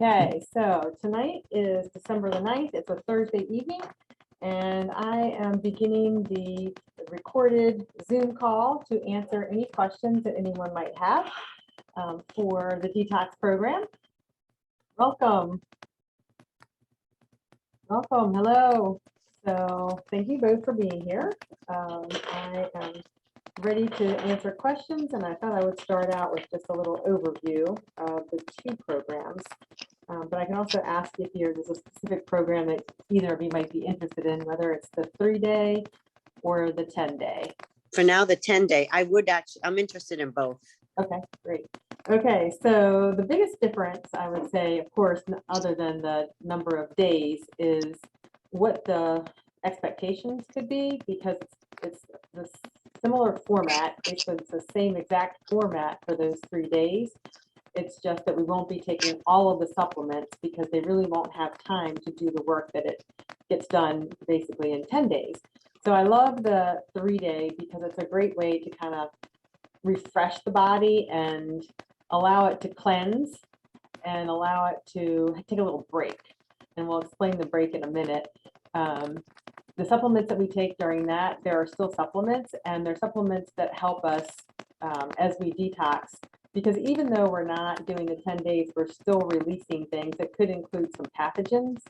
Okay, so tonight is December the 9th. It's a Thursday evening, and I am beginning the recorded Zoom call to answer any questions that anyone might have for the Detox program. Welcome. Welcome. Hello. So thank you both for being here. I am ready to answer questions, and I thought I would start out with just a little overview of the two programs. But I can also ask if there's a specific program that either of you might be interested in, whether it's the 3-day or the 10-day. For now, the 10-day. I'm interested in both. Okay, great. Okay, so the biggest difference, I would say, of course, other than the number of days, is what the expectations could be, because it's the similar format. Basically, it's the same exact format for those 3 days. It's just that we won't be taking all of the supplements because they really won't have time to do the work that it gets done basically in 10 days. So I love the 3-day because it's a great way to kind of refresh the body and allow it to cleanse and allow it to take a little break. And we'll explain the break in a minute. The supplements that we take during that, there are still supplements, and they're supplements that help us as we detox. Because even though we're not doing the 10 days, we're still releasing things that could include some pathogens.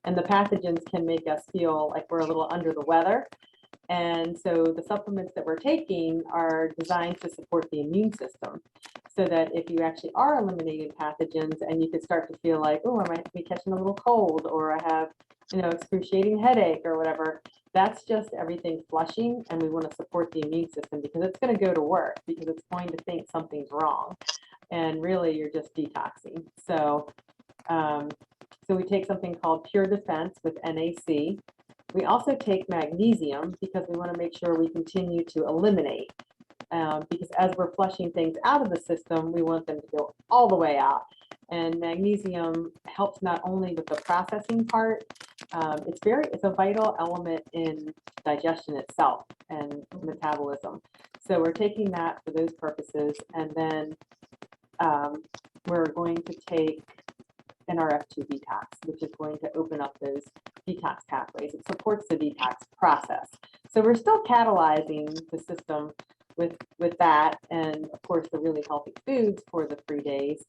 And the pathogens can make us feel like we're a little under the weather. And so the supplements that we're taking are designed to support the immune system, so that if you actually are eliminating pathogens and you could start to feel like, oh, I might be catching a little cold, or I have, excruciating headache or whatever, that's just everything flushing, and we want to support the immune system because it's going to go to work, because it's going to think something's wrong, and really you're just detoxing. So, so we take something called Pure Defense with NAC. We also take magnesium because we want to make sure we continue to eliminate, because as we're flushing things out of the system, we want them to go all the way out. And magnesium helps not only with the processing part, it's a vital element in digestion itself and metabolism. So we're taking that for those purposes, and then we're going to take NRF2 detox, which is going to open up those detox pathways. It supports the detox process. So we're still catalyzing the system with that, and of course the really healthy foods for the 3 days.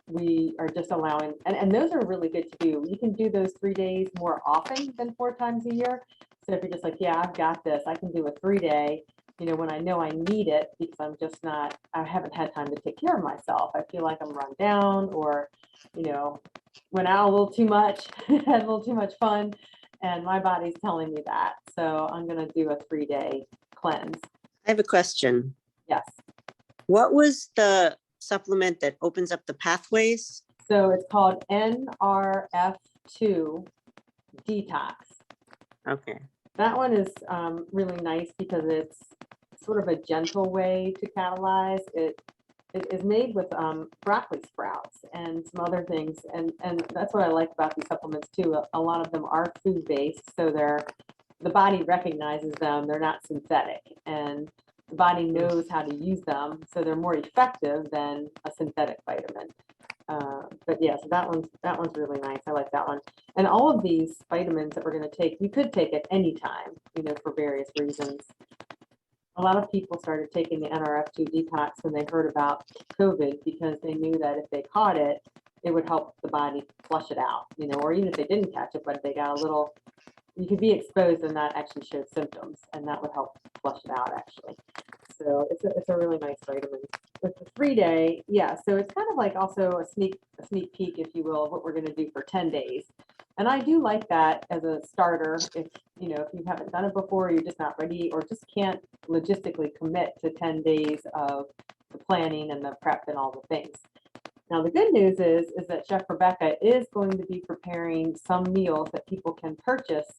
We are just allowing, and those are really good to do. You can do those 3 days more often than 4 times a year. So if you're just like, yeah, I've got this, I can do a 3-day, when I know I need it, because I haven't had time to take care of myself. I feel like I'm run down, or, went out a little too much, had a little too much fun, and my body's telling me that. So I'm going to do a 3-day cleanse. I have a question. Yes. What was the supplement that opens up the pathways? So it's called NRF2 Detox. Okay. That one is really nice because it's sort of a gentle way to catalyze. It is made with broccoli sprouts and some other things, and that's what I like about these supplements too. A lot of them are food-based, so the body recognizes them. They're not synthetic, and the body knows how to use them, so they're more effective than a synthetic vitamin. But yeah, so that one's really nice. I like that one. And all of these vitamins that we're going to take, you could take at any time, for various reasons. A lot of people started taking the NRF2 detox when they heard about COVID, because they knew that if they caught it, it would help the body flush it out, or even if they didn't catch it, but they got a little, you could be exposed and not actually show symptoms, and that would help flush it out actually. So it's a really nice vitamin. With the 3-day, yeah, so it's kind of like also a sneak peek, if you will, of what we're going to do for 10 days. And I do like that as a starter. If you haven't done it before, you're just not ready, or just can't logistically commit to 10 days of the planning and the prep and all the things. Now, the good news is that Chef Rebecca is going to be preparing some meals that people can purchase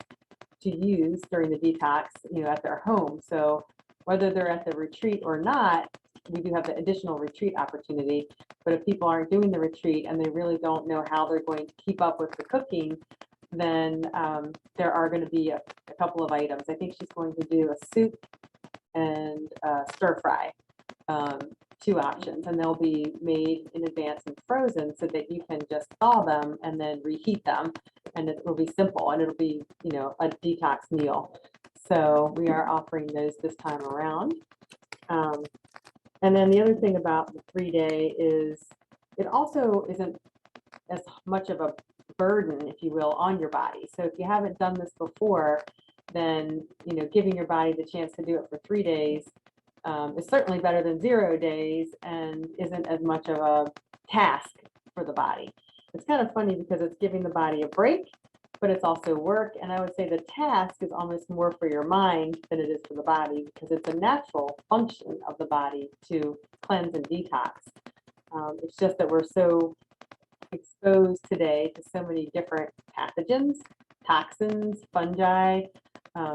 to use during the detox, at their home. So whether they're at the retreat or not, we do have the additional retreat opportunity. But if people aren't doing the retreat and they really don't know how they're going to keep up with the cooking, then there are going to be a couple of items. I think she's going to do a soup and stir fry. two options, and they'll be made in advance and frozen so that you can just thaw them and then reheat them, and it will be simple, and it'll be, a detox meal. So we are offering those this time around. And then the other thing about the 3-day is it also isn't as much of a burden, if you will, on your body. So if you haven't done this before, then giving your body the chance to do it for 3 days is certainly better than 0 days and isn't as much of a task for the body. It's kind of funny because it's giving the body a break, but it's also work. And I would say the task is almost more for your mind than it is for the body, because it's a natural function of the body to cleanse and detox. It's just that we're so exposed today to so many different pathogens, toxins, fungi,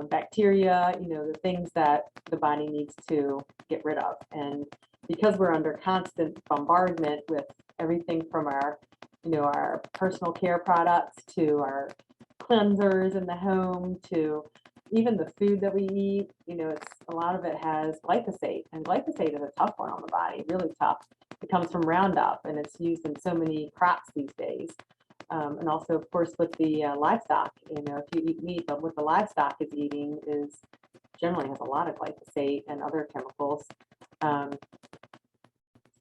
bacteria, the things that the body needs to get rid of. And because we're under constant bombardment with everything from our personal care products to our cleansers in the home to even the food that we eat, it's a lot of it has glyphosate, and glyphosate is a tough one on the body, really tough. It comes from Roundup, and it's used in so many crops these days. And also, of course, with the livestock, if you eat meat, but what the livestock is eating is generally has a lot of glyphosate and other chemicals.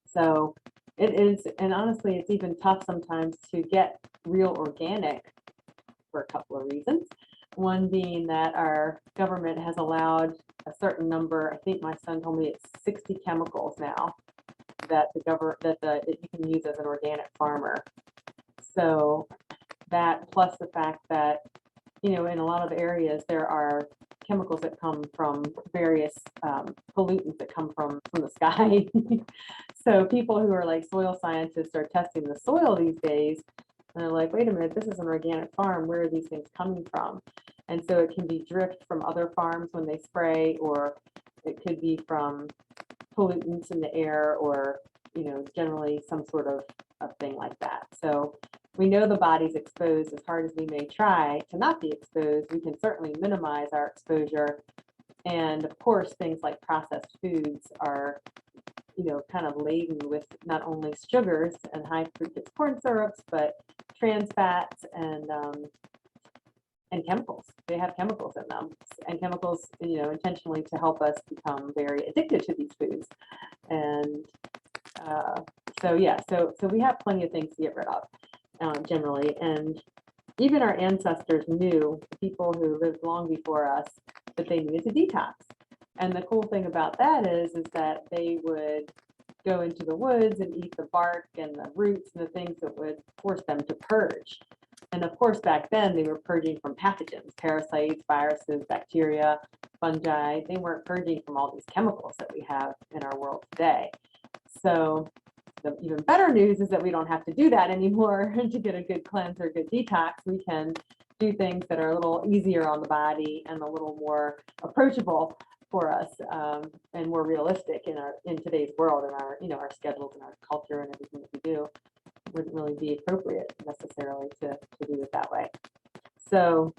So it is, and honestly, it's even tough sometimes to get real organic for a couple of reasons. One being that our government has allowed a certain number, I think my son told me it's 60 chemicals now that you can use as an organic farmer. So that, plus the fact that, in a lot of areas there are chemicals that come from various pollutants that come from the sky. So people who are like soil scientists are testing the soil these days, and they're like, wait a minute, this is an organic farm. Where are these things coming from? And so it can be drift from other farms when they spray, or it could be from pollutants in the air, or generally some sort of thing like that. So we know the body's exposed. As hard as we may try to not be exposed, we can certainly minimize our exposure. And of course, things like processed foods are kind of laden with not only sugars and high fructose corn syrups, but trans fats and chemicals. They have chemicals in them, and chemicals, intentionally to help us become very addicted to these foods. And so we have plenty of things to get rid of, generally. And even our ancestors knew, people who lived long before us, that they needed to detox. And the cool thing about that is that they would go into the woods and eat the bark and the roots and the things that would force them to purge. And of course, back then they were purging from pathogens, parasites, viruses, bacteria, fungi. They weren't purging from all these chemicals that we have in our world today. So the even better news is that we don't have to do that anymore to get a good cleanse or good detox. We can do things that are a little easier on the body and a little more approachable for us, and more realistic in today's world, and our schedules and our culture and everything that we do wouldn't really be appropriate necessarily to do it that way. So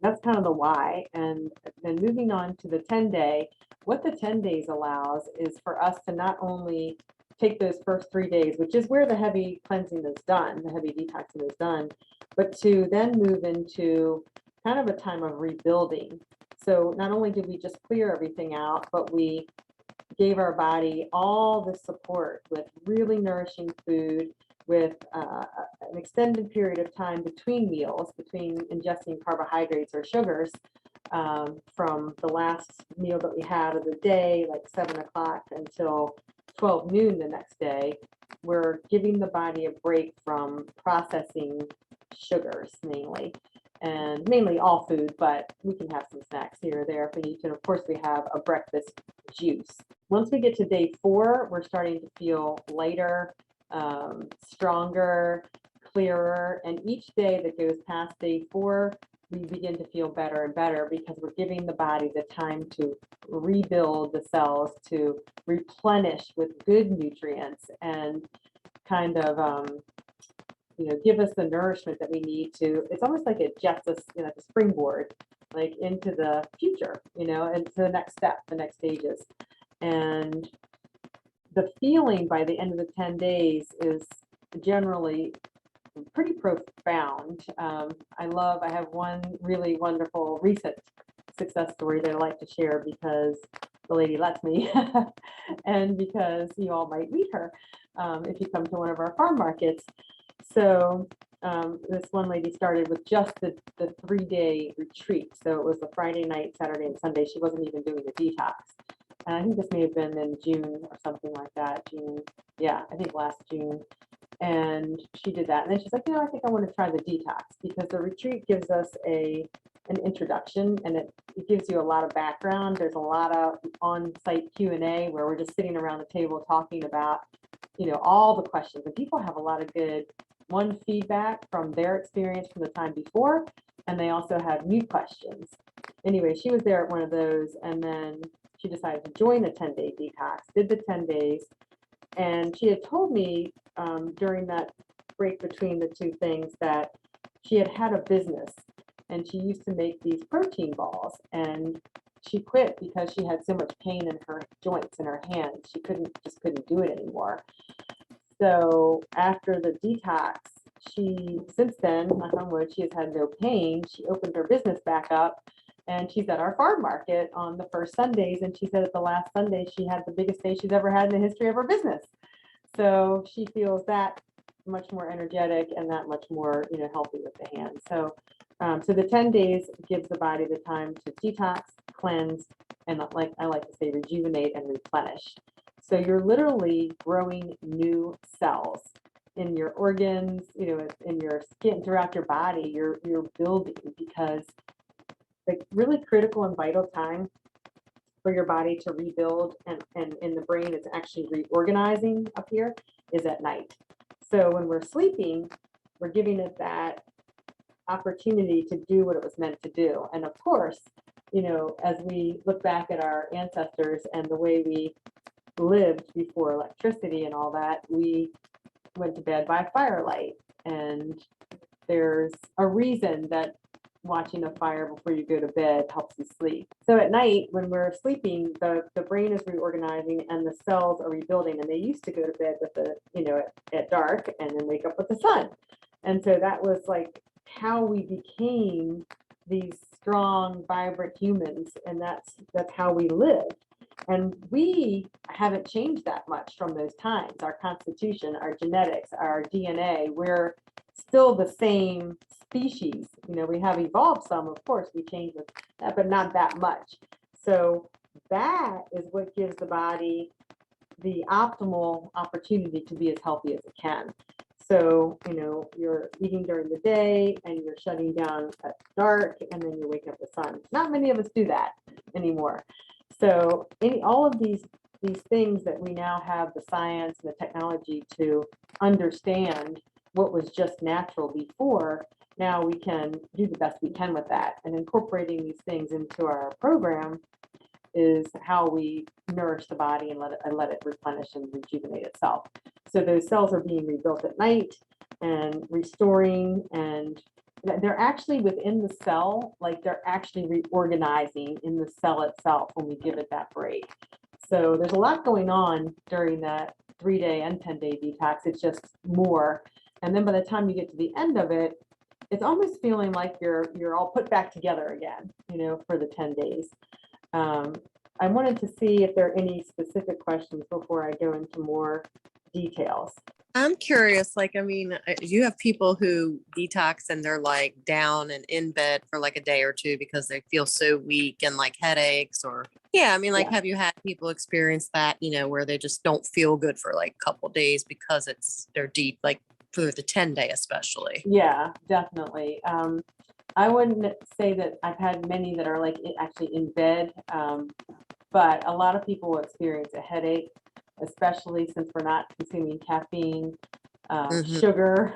that's kind of the why. And then moving on to the 10-day, what the 10 days allows is for us to not only take those first 3 days, which is where the heavy cleansing is done, the heavy detoxing is done, but to then move into kind of a time of rebuilding. So not only did we just clear everything out, but we gave our body all the support with really nourishing food, with an extended period of time between meals, between ingesting carbohydrates or sugars, from the last meal that we had of the day, like 7 o'clock, until 12 noon the next day. We're giving the body a break from processing sugars mainly, and mainly all food, but we can have some snacks here or there if we need to. And of course, we have a breakfast juice. Once we get to day 4, we're starting to feel lighter, stronger, clearer. And each day that goes past day 4, we begin to feel better and better, because we're giving the body the time to rebuild the cells, to replenish with good nutrients, and kind of give us the nourishment that we need to. It's almost like it jets us, the springboard, like into the future, and to the next step, the next stages. And the feeling by the end of the 10 days is generally pretty profound. I have one really wonderful recent success story that I like to share because the lady lets me, and because you all might meet her if you come to one of our farm markets. So this one lady started with just the 3-day retreat. So it was the Friday night, Saturday, and Sunday. She wasn't even doing the detox. And I think this may have been in June or something like that. June, yeah, I think last June. And she did that. And then she's like, I think I want to try the detox, because the retreat gives us an introduction, and it gives you a lot of background. There's a lot of on-site Q&A where we're just sitting around the table talking about, all the questions. And people have a lot of good feedback from their experience from the time before, and they also have new questions. Anyway, she was there at one of those, and then she decided to join the 10-day detox, did the 10 days, and she had told me during that break between the two things that she had a business, and she used to make these protein balls, and she quit because she had so much pain in her joints and her hands. She just couldn't do it anymore. So after the detox, since then, knock on wood, she has had no pain. She opened her business back up, and she's at our farm market on the first Sundays. And she said at the last Sunday, she had the biggest day she's ever had in the history of her business. So she feels that much more energetic and that much more, healthy with the hands. So, so the 10 days gives the body the time to detox, cleanse, and I like to say, rejuvenate and replenish. So you're literally growing new cells in your organs, in your skin, throughout your body. You're building, because the really critical and vital time for your body to rebuild and in the brain it's actually reorganizing up here is at night. So when we're sleeping, we're giving it that opportunity to do what it was meant to do. And of course, as we look back at our ancestors and the way we lived before electricity and all that, we went to bed by firelight. And there's a reason that watching a fire before you go to bed helps you sleep. So at night, when we're sleeping, the brain is reorganizing and the cells are rebuilding. And they used to go to bed with at dark and then wake up with the sun. And so that was like how we became these strong, vibrant humans. And that's how we lived. And we haven't changed that much from those times. Our constitution, our genetics, our DNA, we're still the same species. We have evolved some, of course, we changed that, but not that much. So that is what gives the body the optimal opportunity to be as healthy as it can. So, you're eating during the day and you're shutting down at dark, and then you wake up with the sun. Not many of us do that anymore. So all of these things that we now have the science and the technology to understand what was just natural before, now we can do the best we can with that. And incorporating these things into our program is how we nourish the body and let it replenish and rejuvenate itself. So those cells are being rebuilt at night and restoring, and they're actually within the cell, like they're actually reorganizing in the cell itself when we give it that break. So there's a lot going on during that 3-day and 10-day detox. It's just more. And then by the time you get to the end of it, it's almost feeling like you're all put back together again, for the 10 days. I wanted to see if there are any specific questions before I go into more details. I'm curious, you have people who detox and they're like down and in bed for like a day or two because they feel so weak and like headaches have you had people experience that, where they just don't feel good for like a couple days because they're deep, like for the 10-day especially? Yeah, definitely. I wouldn't say that I've had many that are like actually in bed, but a lot of people will experience a headache, especially since we're not consuming caffeine, sugar.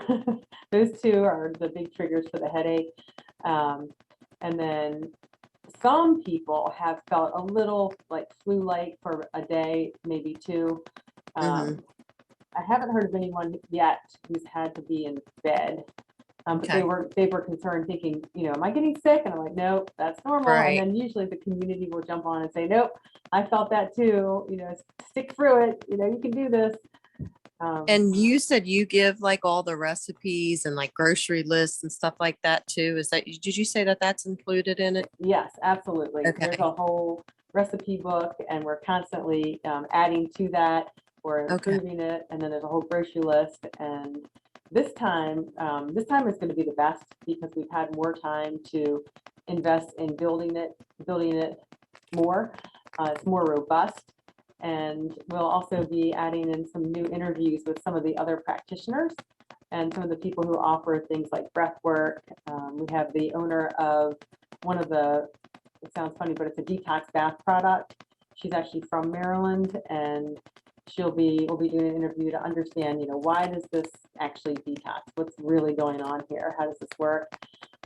Those two are the big triggers for the headache. And then some people have felt a little like flu-like for a day, maybe two. I haven't heard of anyone yet who's had to be in bed. But Okay. they were concerned thinking, am I getting sick? And I'm like, nope, that's normal. Right. And then usually the community will jump on and say, nope, I felt that too, stick through it, you can do this. And you said you give like all the recipes and like grocery lists and stuff like that too. Did you say that that's included in it? Yes, absolutely. There's Okay. a whole recipe book and we're constantly adding to that or Okay. improving it. And then there's a whole grocery list. And this time is going to be the best because we've had more time to invest in building it more. It's more robust. And we'll also be adding in some new interviews with some of the other practitioners and some of the people who offer things like breath work. We have the owner of one of the, it sounds funny, but it's a detox bath product. She's actually from Maryland, and we'll be doing an interview to understand, why does this actually detox? What's really going on here? How does this work?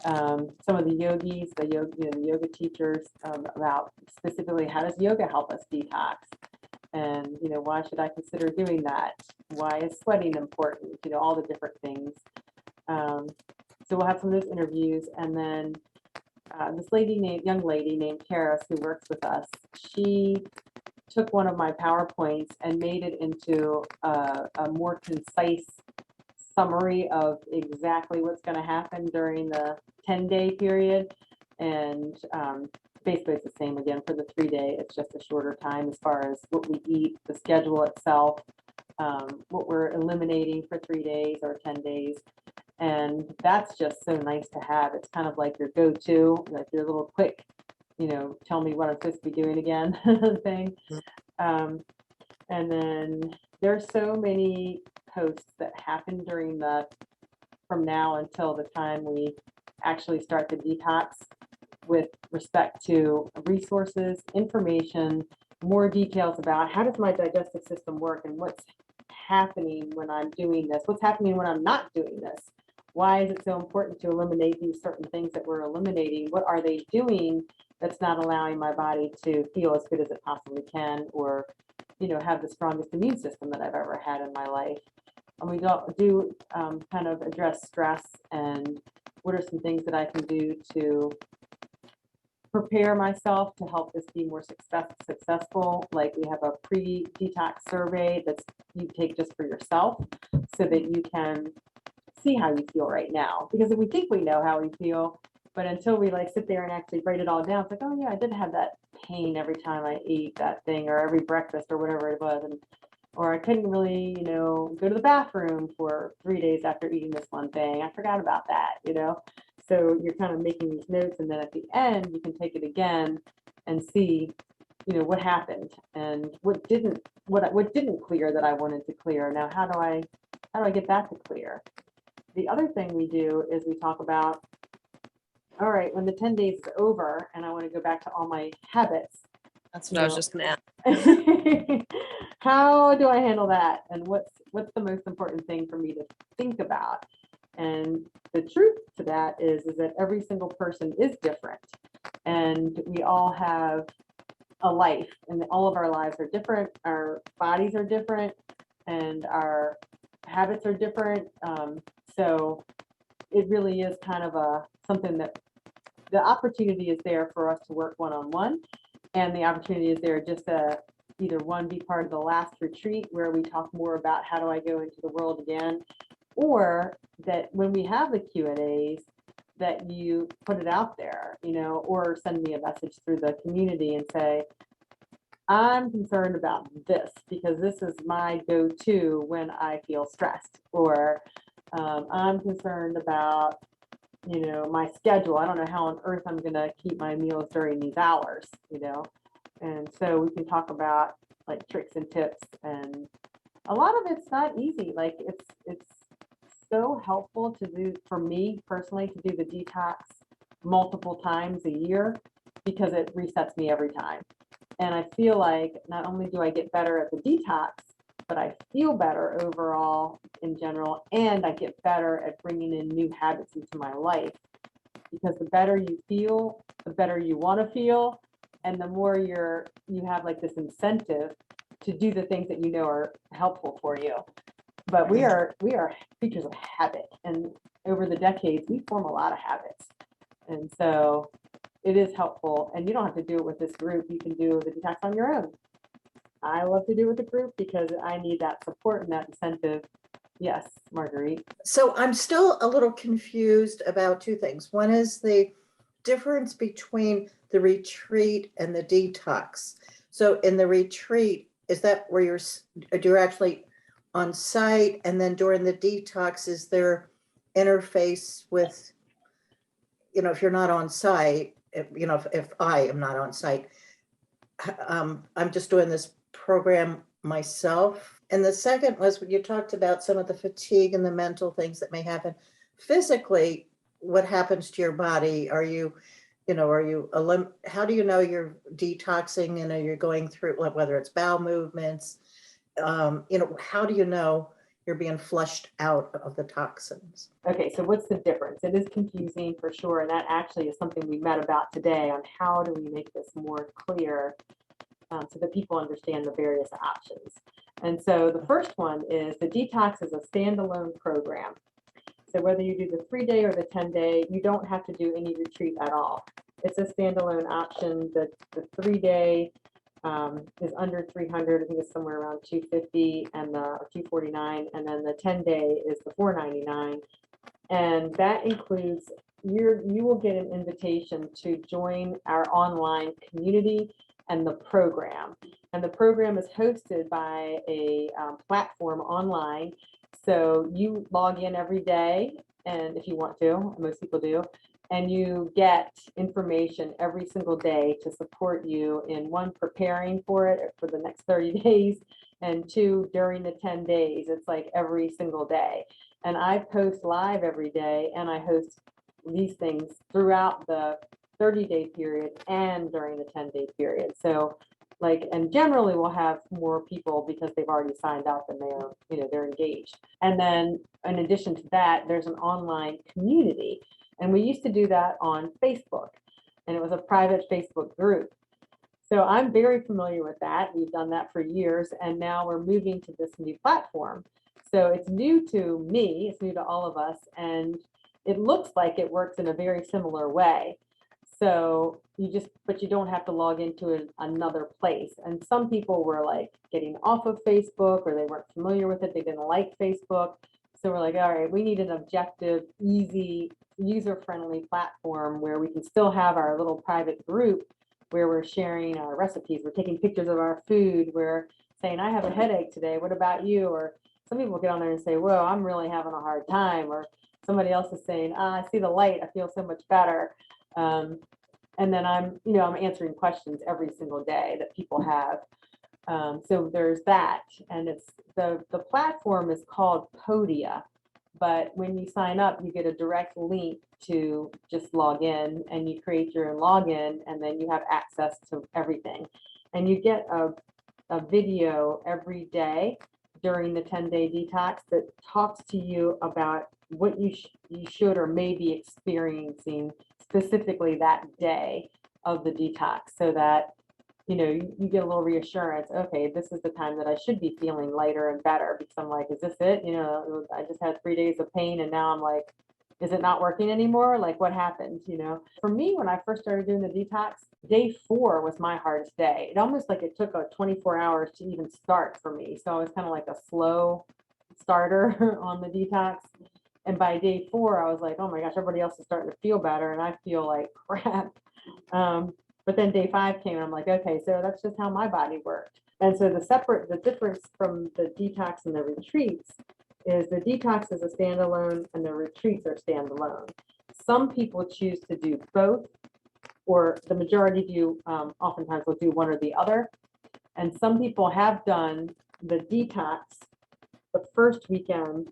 Some of the yogis, the yoga teachers, about specifically how does yoga help us detox? And, why should I consider doing that? Why is sweating important? All the different things. So we'll have some of those interviews. And then this young lady named Karis, who works with us, she took one of my PowerPoints and made it into a more concise summary of exactly what's going to happen during the 10-day period. And basically it's the same again for the 3-day. It's just a shorter time as far as what we eat, the schedule itself, what we're eliminating for 3 days or 10 days. And that's just so nice to have. It's kind of like your go-to, like your little quick, tell me what I'm supposed to be doing again thing. And then there's so many posts that happen from now until the time we actually start the detox with respect to resources, information, more details about how does my digestive system work and what's happening when I'm doing this, what's happening when I'm not doing this. Why is it so important to eliminate these certain things that we're eliminating? What are they doing that's not allowing my body to feel as good as it possibly can, or have the strongest immune system that I've ever had in my life? And we do kind of address stress and what are some things that I can do to prepare myself to help this be more successful. Like we have a pre-detox survey that you take just for yourself so that you can see how you feel right now. Because if we think we know how we feel, but until we sit there and actually write it all down, it's like, oh yeah, I did have that pain every time I ate that thing or every breakfast or whatever it was. Or I couldn't really, go to the bathroom for 3 days after eating this one thing. I forgot about that, So you're kind of making these notes, and then at the end, you can take it again and see, what happened and what didn't clear that I wanted to clear. Now, how do I get that to clear? The other thing we do is we talk about, all right, when the 10 days is over and I want to go back to all my habits. That's what I was just going to ask. How do I handle that? And what's the most important thing for me to think about? And the truth to that is that every single person is different, and we all have a life, and all of our lives are different. Our bodies are different, and our habits are different. So it really is kind of something that the opportunity is there for us to work one-on-one, and the opportunity is there just to either be part of the last retreat where we talk more about how do I go into the world again, or that when we have the Q&As that you put it out there, or send me a message through the community and say, I'm concerned about this because this is my go-to when I feel stressed, or I'm concerned about my schedule. I don't know how on earth I'm going to keep my meals during these hours, and so we can talk about tricks and tips. And a lot of it's not easy. It's so helpful to do, for me personally, to do the detox multiple times a year because it resets me every time. And I feel like not only do I get better at the detox, but I feel better overall in general, and I get better at bringing in new habits into my life, because the better you feel, the better you want to feel, and the more you have this incentive to do the things that are helpful for you. But we are creatures of habit, and over the decades, we form a lot of habits. And so it is helpful, and you don't have to do it with this group. You can do the detox on your own. I love to do it with the group because I need that support and that incentive. Yes, Marguerite. So I'm still a little confused about two things. One is the difference between the retreat and the detox. So in the retreat, is that where you're actually on site, and then during the detox, is there interface with, if you're not on site, if I am not on site, I'm just doing this program myself. And the second was when you talked about some of the fatigue and the mental things that may happen physically. What happens to your body? How do you know you're detoxing and you're going through, whether it's bowel movements, how do you know you're being flushed out of the toxins? Okay, so what's the difference? It is confusing for sure, and that actually is something we met about today on how do we make this more clear so that people understand the various options. And so the first one is the detox is a standalone program. So whether you do the 3-day or the 10-day, you don't have to do any retreat at all. It's a standalone option. The 3-day is under 300. I think it's somewhere around 250 and the 249, and then the 10-day is the 499, and that includes you will get an invitation to join our online community and the program. And the program is hosted by a platform online. So you log in every day, and if you want to, most people do, and you get information every single day to support you in, one, preparing for it for the next 30 days, and two, during the 10 days. It's like every single day. And I post live every day, and I host these things throughout the 30-day period and during the 10-day period. So and generally we'll have more people because they've already signed up and they're engaged. And then in addition to that, there's an online community. And we used to do that on Facebook, and it was a private Facebook group. So I'm very familiar with that. We've done that for years, and now we're moving to this new platform. So it's new to me, it's new to all of us, and it looks like it works in a very similar way. So but you don't have to log into another place. And some people were like getting off of Facebook, or they weren't familiar with it. They didn't like Facebook. So we're like, all right, we need an objective, easy, user-friendly platform where we can still have our little private group where we're sharing our recipes. We're taking pictures of our food. We're saying, I have a headache today. What about you? Or some people get on there and say, whoa, I'm really having a hard time. Or somebody else is saying, I see the light. I feel so much better. And then I'm answering questions every single day that people have. So there's that. And it's the platform is called Podia. But when you sign up, you get a direct link to just log in, and you create your login, and then you have access to everything. And you get a video every day during the 10-day detox that talks to you about what you should or may be experiencing specifically that day of the detox, so that you get a little reassurance. Okay, this is the time that I should be feeling lighter and better, because I'm like, is this it? I just had 3 days of pain, and now I'm like, is it not working anymore? Like, what happened? For me, when I first started doing the detox, day 4 was my hardest day. It almost like it took 24 hours to even start for me. So I was kind of like a slow starter on the detox. And by day 4, I was like, oh my gosh, everybody else is starting to feel better, and I feel like crap. But then day 5 came, and I'm like, okay, so that's just how my body worked. And so the difference from the detox and the retreats is the detox is a standalone and the retreats are standalone. Some people choose to do both, or the majority do, oftentimes will do one or the other. And some people have done the detox the first weekend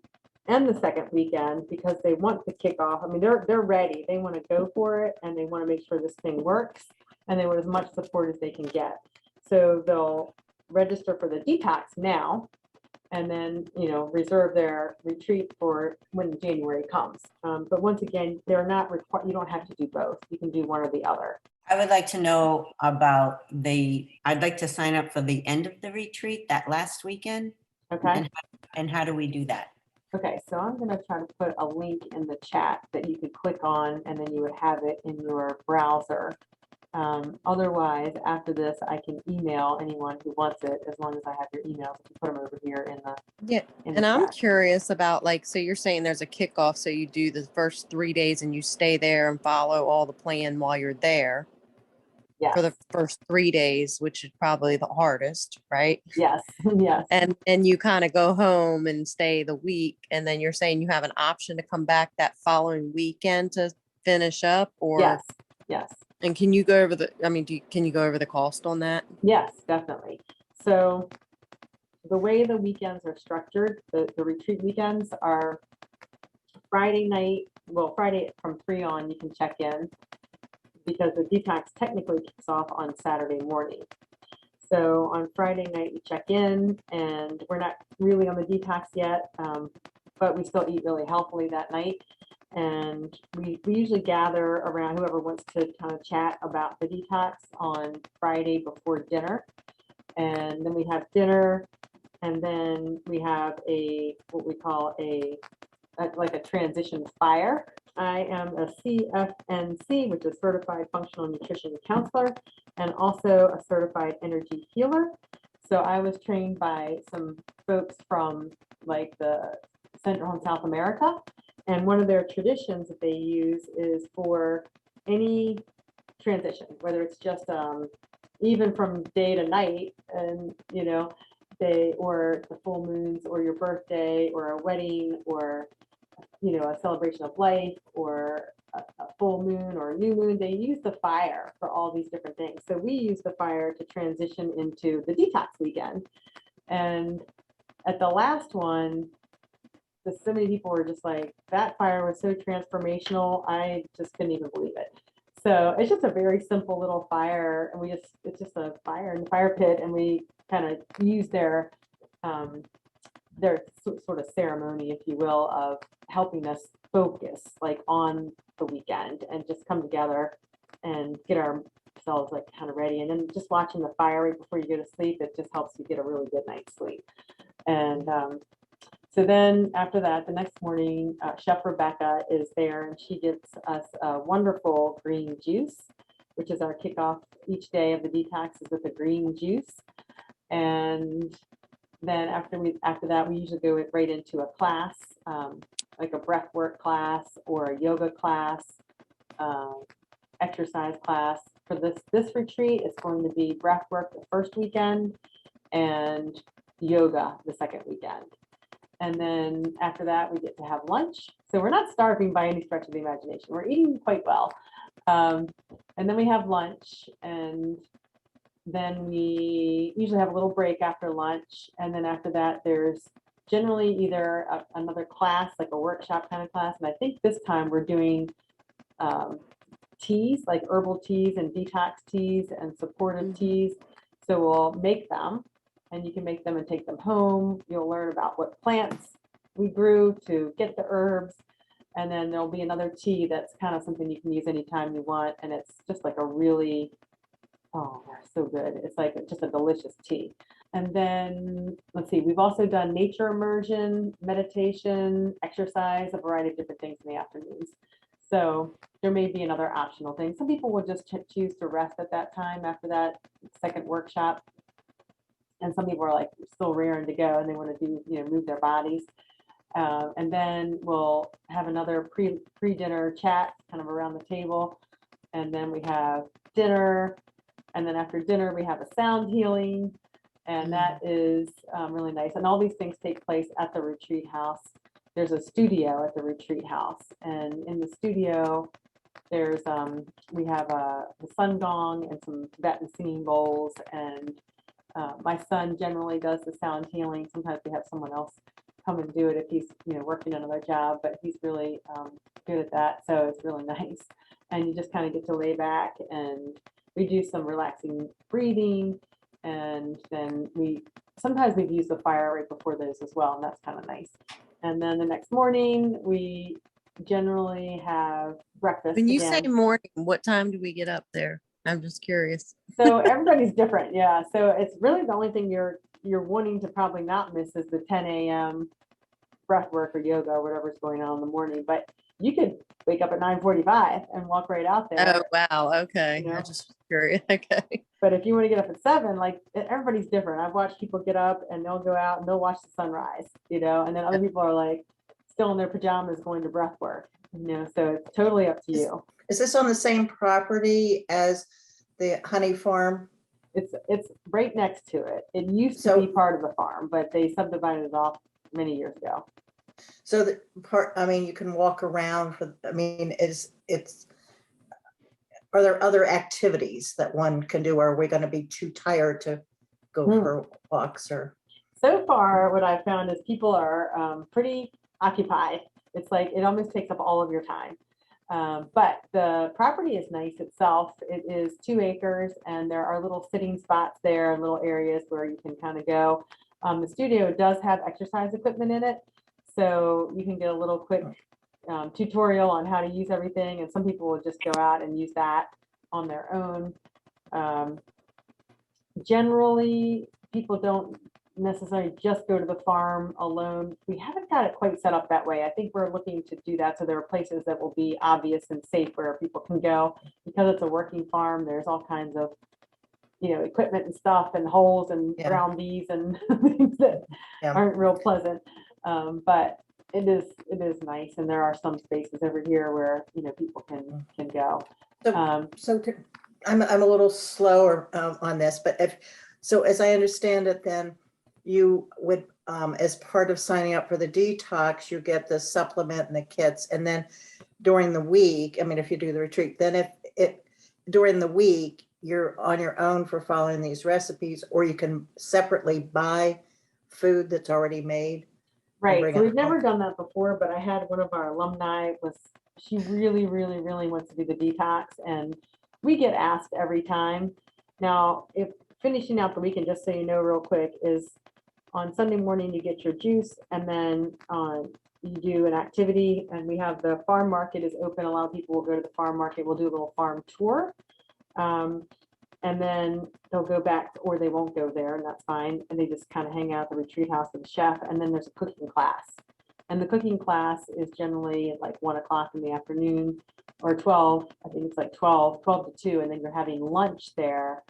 and the second weekend because they want the kickoff. I mean, they're ready. They want to go for it, and they want to make sure this thing works, and they want as much support as they can get. So they'll register for the detox now, and then reserve their retreat for when January comes. But once again, they're not required. You don't have to do both. You can do one or the other. I would like to know about I'd like to sign up for the end of the retreat, that last weekend. Okay. And how do we do that? Okay, so I'm gonna try to put a link in the chat that you could click on and then you would have it in your browser. Otherwise, after this, I can email anyone who wants it as long as I have your emails. If you put them over here in the Yeah. in And the I'm chat. curious about like, so you're saying there's a kickoff. So you do the first 3 days and you stay there and follow all the plan while you're there Yes, for the first 3 days, which is probably the hardest, right? yes, yes, And you kind of go home and stay the week. And then you're saying you have an option to come back that following weekend to finish up, or, yes, yes. and can you go over the, I mean, can you go over the cost on that? Yes, definitely. So the way the weekends are structured, the retreat weekends are Friday night, well, Friday from 3 on, you can check in because the detox technically kicks off on Saturday morning. So on Friday night, you check in and we're not really on the detox yet, but we still eat really healthily that night. And we usually gather around whoever wants to kind of chat about the detox on Friday before dinner. And then we have dinner, and then we have what we call like a transition fire. I am a CFNC, which is Certified Functional Nutrition Counselor, and also a Certified Energy Healer. So I was trained by some folks from like the Central and South America. And one of their traditions that they use is for any transition, whether it's just even from day to night, and or the full moons, or your birthday, or a wedding, or a celebration of life, or a full moon or a new moon. They use the fire for all these different things. So we use the fire to transition into the detox weekend. And at the last one, so many people were just like, that fire was so transformational. I just couldn't even believe it. So it's just a very simple little fire, and it's just a fire in the fire pit, and we kind of use their sort of ceremony, if you will, of helping us focus like on the weekend and just come together and get ourselves like kind of ready. And then just watching the fire right before you go to sleep, it just helps you get a really good night's sleep. And so then after that, the next morning, Chef Rebecca is there, and she gets us a wonderful green juice, which is our kickoff. Each day of the detox is with a green juice. And then after that, we usually go right into a class, like a breath work class or a yoga class, exercise class. For this retreat, it's going to be breath work the first weekend and yoga the second weekend. And then after that, we get to have lunch. So we're not starving by any stretch of the imagination. We're eating quite well. And then we have lunch, and then we usually have a little break after lunch. And then after that, there's generally either another class, like a workshop kind of class. And I think this time we're doing teas, like herbal teas and detox teas and supportive teas. So we'll make them, and you can make them and take them home. You'll learn about what plants we grew to get the herbs. And then there'll be another tea that's kind of something you can use anytime you want. And it's just like a really, oh, they're so good. It's like just a delicious tea. And then let's see, we've also done nature immersion, meditation, exercise, a variety of different things in the afternoons. So there may be another optional thing. Some people will just choose to rest at that time after that second workshop. And some people are like still raring to go, and they want to do, move their bodies. And then we'll have another pre-dinner chat kind of around the table. And then we have dinner. And then after dinner, we have a sound healing. And that is really nice. And all these things take place at the retreat house. There's a studio at the retreat house. And in the studio, there's we have the sun gong and some Tibetan singing bowls. And my son generally does the sound healing. Sometimes we have someone else come and do it if he's working another job, but he's really good at that. So it's really nice. And you just kind of get to lay back, and we do some relaxing breathing. And then sometimes we've used the fire right before those as well, and that's kind of nice. And then the next morning, we generally have breakfast. When you again. say morning, what time do we get up there? I'm just curious. So everybody's different. Yeah. So it's really the only thing you're you're wanting to probably not miss is the 10 a.m. breath work or yoga or whatever's going on in the morning. But you could wake up at 9:45 and walk right out there. Oh, wow. Okay. You know? I just was curious. Okay. But if you want to get up at 7, like everybody's different. I've watched people get up and they'll go out and they'll watch the sunrise, and then other people are like still in their pajamas going to breath work, so it's totally up to you. Is this on the same property as the honey farm? It's right next to it. It used to be part of the farm, but they subdivided it off many years ago. So the part, you can walk around are there other activities that one can do? Or are we going to be too tired to go for walks or? So far, what I've found is people are pretty occupied. It's like it almost takes up all of your time. But the property is nice itself. It is 2 acres and there are little sitting spots there and little areas where you can kind of go. The studio does have exercise equipment in it. So you can get a little quick tutorial on how to use everything. And some people will just go out and use that on their own. Generally, people don't necessarily just go to the farm alone. We haven't got it quite set up that way. I think we're looking to do that. So there are places that will be obvious and safe where people can go because it's a working farm. There's all kinds of, equipment and stuff and holes and ground bees and things that aren't real pleasant. But it is nice. And there are some spaces over here where, people can go. I'm a little slower on this, but as I understand it, then you would, as part of signing up for the detox, you get the supplement and the kits. And then during the week, if you do the retreat, then during the week, you're on your own for following these recipes, or you can separately buy food that's already made. Right. So we've never done that before, but I had one of our alumni she really, really, really wants to do the detox, and we get asked every time. Now, if finishing out the weekend, just so you know real quick, is on Sunday morning, you get your juice, and then you do an activity, and we have the farm market is open. A lot of people will go to the farm market. We'll do a little farm tour. And then they'll go back, or they won't go there, and that's fine. And they just kind of hang out at the retreat house with the chef. And then there's a cooking class. And the cooking class is generally at like 1 o'clock in the afternoon or 12. I think it's like 12 to 2. And then you're having lunch there.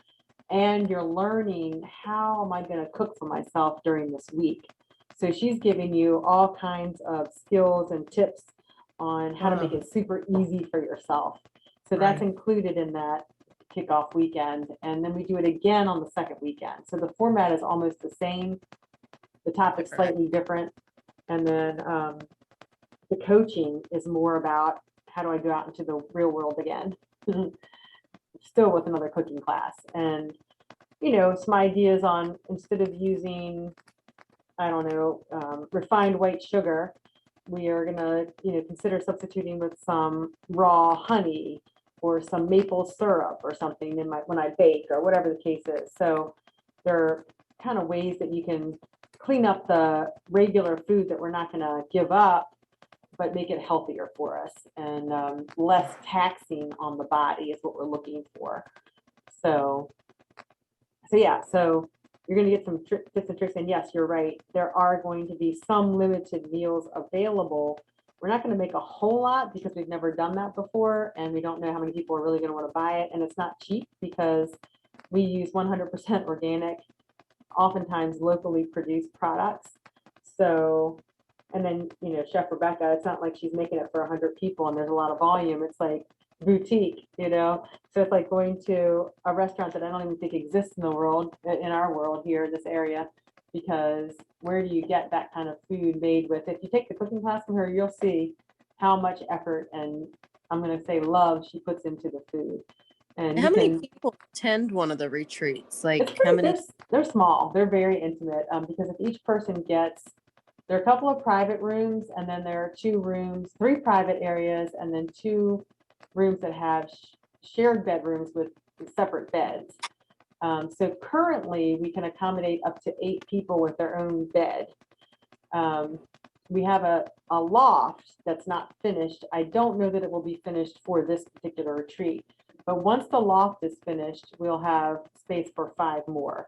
And you're learning, how am I going to cook for myself during this week? So she's giving you all kinds of skills and tips on how to make it super easy for yourself. So that's included in that kickoff weekend. And then we do it again on the second weekend. So the format is almost the same. The topic's slightly different. And then the coaching is more about how do I go out into the real world again, still with another cooking class. And, some ideas on, instead of using, refined white sugar, we are going to, consider substituting with some raw honey or some maple syrup or something when I bake, or whatever the case is. So there are kind of ways that you can clean up the regular food that we're not going to give up, but make it healthier for us and less taxing on the body is what we're looking for. So you're going to get some tips and tricks. And yes, you're right. There are going to be some limited meals available. We're not going to make a whole lot because we've never done that before, and we don't know how many people are really going to want to buy it. And it's not cheap because we use 100% organic, oftentimes locally produced products. So, and then, Chef Rebecca, it's not like she's making it for 100 people and there's a lot of volume. It's like boutique, so it's like going to a restaurant that I don't even think exists in our world here in this area, because where do you get that kind of food made with? If you take the cooking class from her, you'll see how much effort and, I'm going to say, love she puts into the food. And how many people attend one of the retreats? Like how many? They're small. They're very intimate because if each person there are a couple of private rooms, and then there are 3 private areas, and then 2 rooms that have shared bedrooms with separate beds. So currently we can accommodate up to 8 people with their own bed. We have a loft that's not finished. I don't know that it will be finished for this particular retreat, but once the loft is finished, we'll have space for 5 more.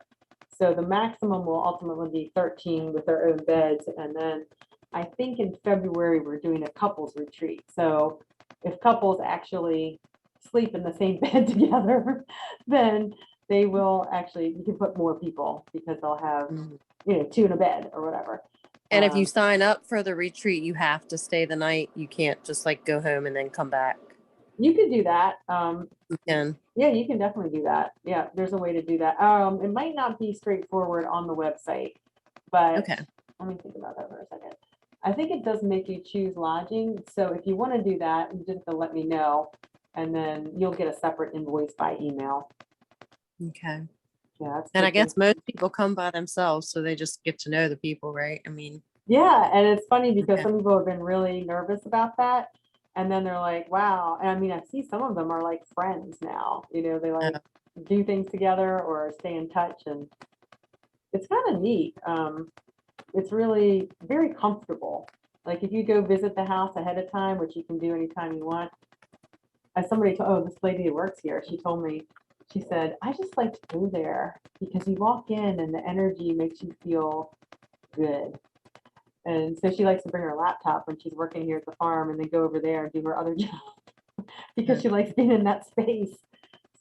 So the maximum will ultimately be 13 with their own beds. And then I think in February, we're doing a couples retreat. So if couples actually sleep in the same bed together, then they will actually, you can put more people because they'll have, Mhm. two in a bed or whatever. And if you sign up for the retreat, you have to stay the night. You can't just like go home and then come back. You could do that. You can. Yeah, you can definitely do that. Yeah, there's a way to do that. It might not be straightforward on the website, but Okay. let me think about that for a second. I think it does make you choose lodging. So if you want to do that, you just have to let me know, and then you'll get a separate invoice by email. Okay. Yeah, that's And I good to- guess most people come by themselves, so they just get to know the people, right? I mean, Yeah, and it's funny because Okay. some people have been really nervous about that, and then they're like, "Wow!" And I mean, I see some of them are like friends now. They like do things together or stay in touch, and it's kind of neat. It's really very comfortable. Like if you go visit the house ahead of time, which you can do anytime you want. As somebody told, oh, this lady who works here, she told me, she said, I just like to go there because you walk in and the energy makes you feel good. And so she likes to bring her laptop when she's working here at the farm and then go over there and do her other job because she likes being in that space.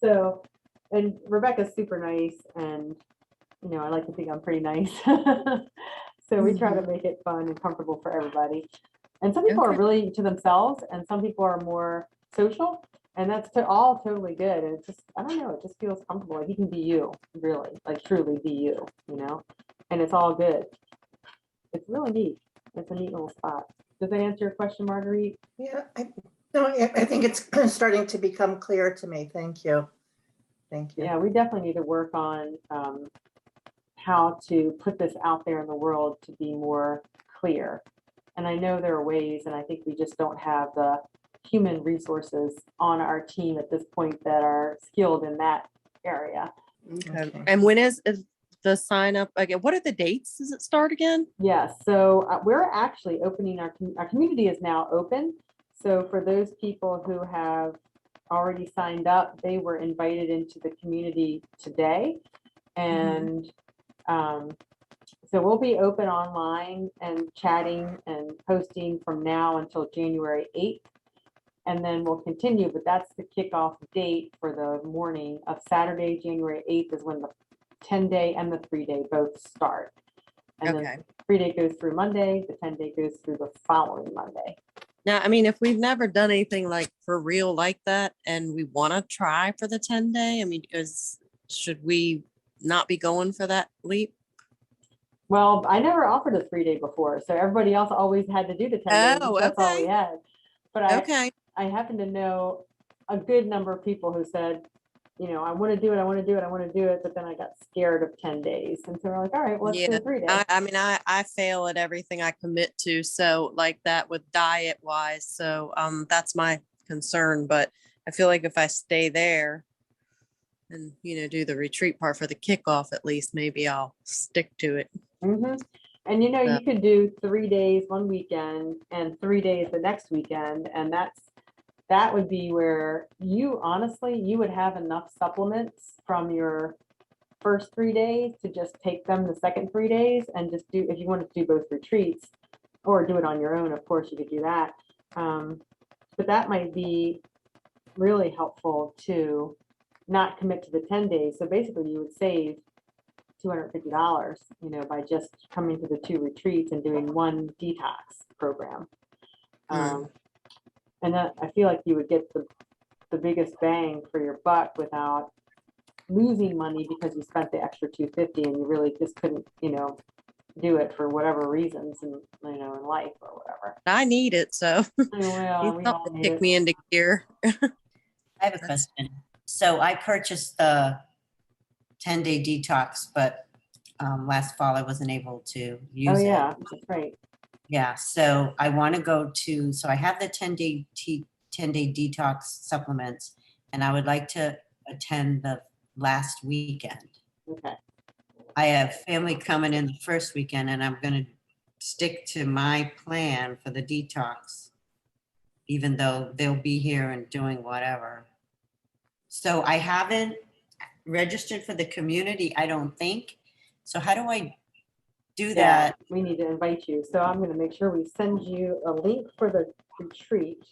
So, and Rebecca's super nice, and I like to think I'm pretty nice. So we try to make it fun and comfortable for everybody. And some people are Okay. really to themselves, and some people are more social, and that's all totally good. And it's just, I don't know, it just feels comfortable. Like you can be you, really, like truly be you, and it's all good. It's really neat. It's a neat little spot. Does that answer your question, Marguerite? Yeah, no, I think it's starting to become clear to me. Thank you. Thank you. Yeah, we definitely need to work on how to put this out there in the world to be more clear. And I know there are ways, and I think we just don't have the human resources on our team at this point that are skilled in that area. Okay. And when is the sign up again? What are the dates? Does it start again? Yes, so we're actually opening our community is now open. So for those people who have already signed up, they were invited into the community today. And so we'll be open online and chatting and posting from now until January 8th. And then we'll continue, but that's the kickoff date for the morning of Saturday, January 8th is when the 10-day and the 3-day both start. And then the 3-day goes through Monday, the 10-day goes through the following Monday. Now, I mean, if we've never done anything like for real like that and we want to try for the 10-day, I mean, should we not be going for that leap? Well, I never offered a 3-day before, so everybody else always had to do the 10 days. Oh, That's all we okay. had. But I happen to know a good number of people who said, I want to do it, I want to do it, I want to do it, but then I got scared of 10 days. And so we're like, all right, well, let's do 3 days. I mean, I fail at everything I commit to. So like that with diet wise. So that's my concern. But I feel like if I stay there and, do the retreat part for the kickoff, at least maybe I'll stick to it. And you could do 3 days one weekend and 3 days the next weekend. And that would be where you would have enough supplements from your first 3 days to just take them the second 3 days and just do, if you wanted to do both retreats or do it on your own, of course you could do that. But that might be really helpful to not commit to the 10 days. So basically you would save $250, by just coming to the 2 retreats and doing one detox program. And that, I feel like you would get the biggest bang for your buck without losing money because you spent the extra $250 and you really just couldn't, do it for whatever reasons in life or whatever. I need it, so Well, we all need kick it. me into gear. I have a question. So I purchased the 10-day detox, but last fall I wasn't able to use it. Oh yeah, that's right. Yeah, so I want to go to, so I have the 10-day detox supplements, and I would like to attend the last weekend. Okay. I have family coming in the first weekend, and I'm going to stick to my plan for the detox, even though they'll be here and doing whatever. So I haven't registered for the community, I don't think, So how do I do Yeah, that? we need to invite you. So I'm going to make sure we send you a link for the retreat.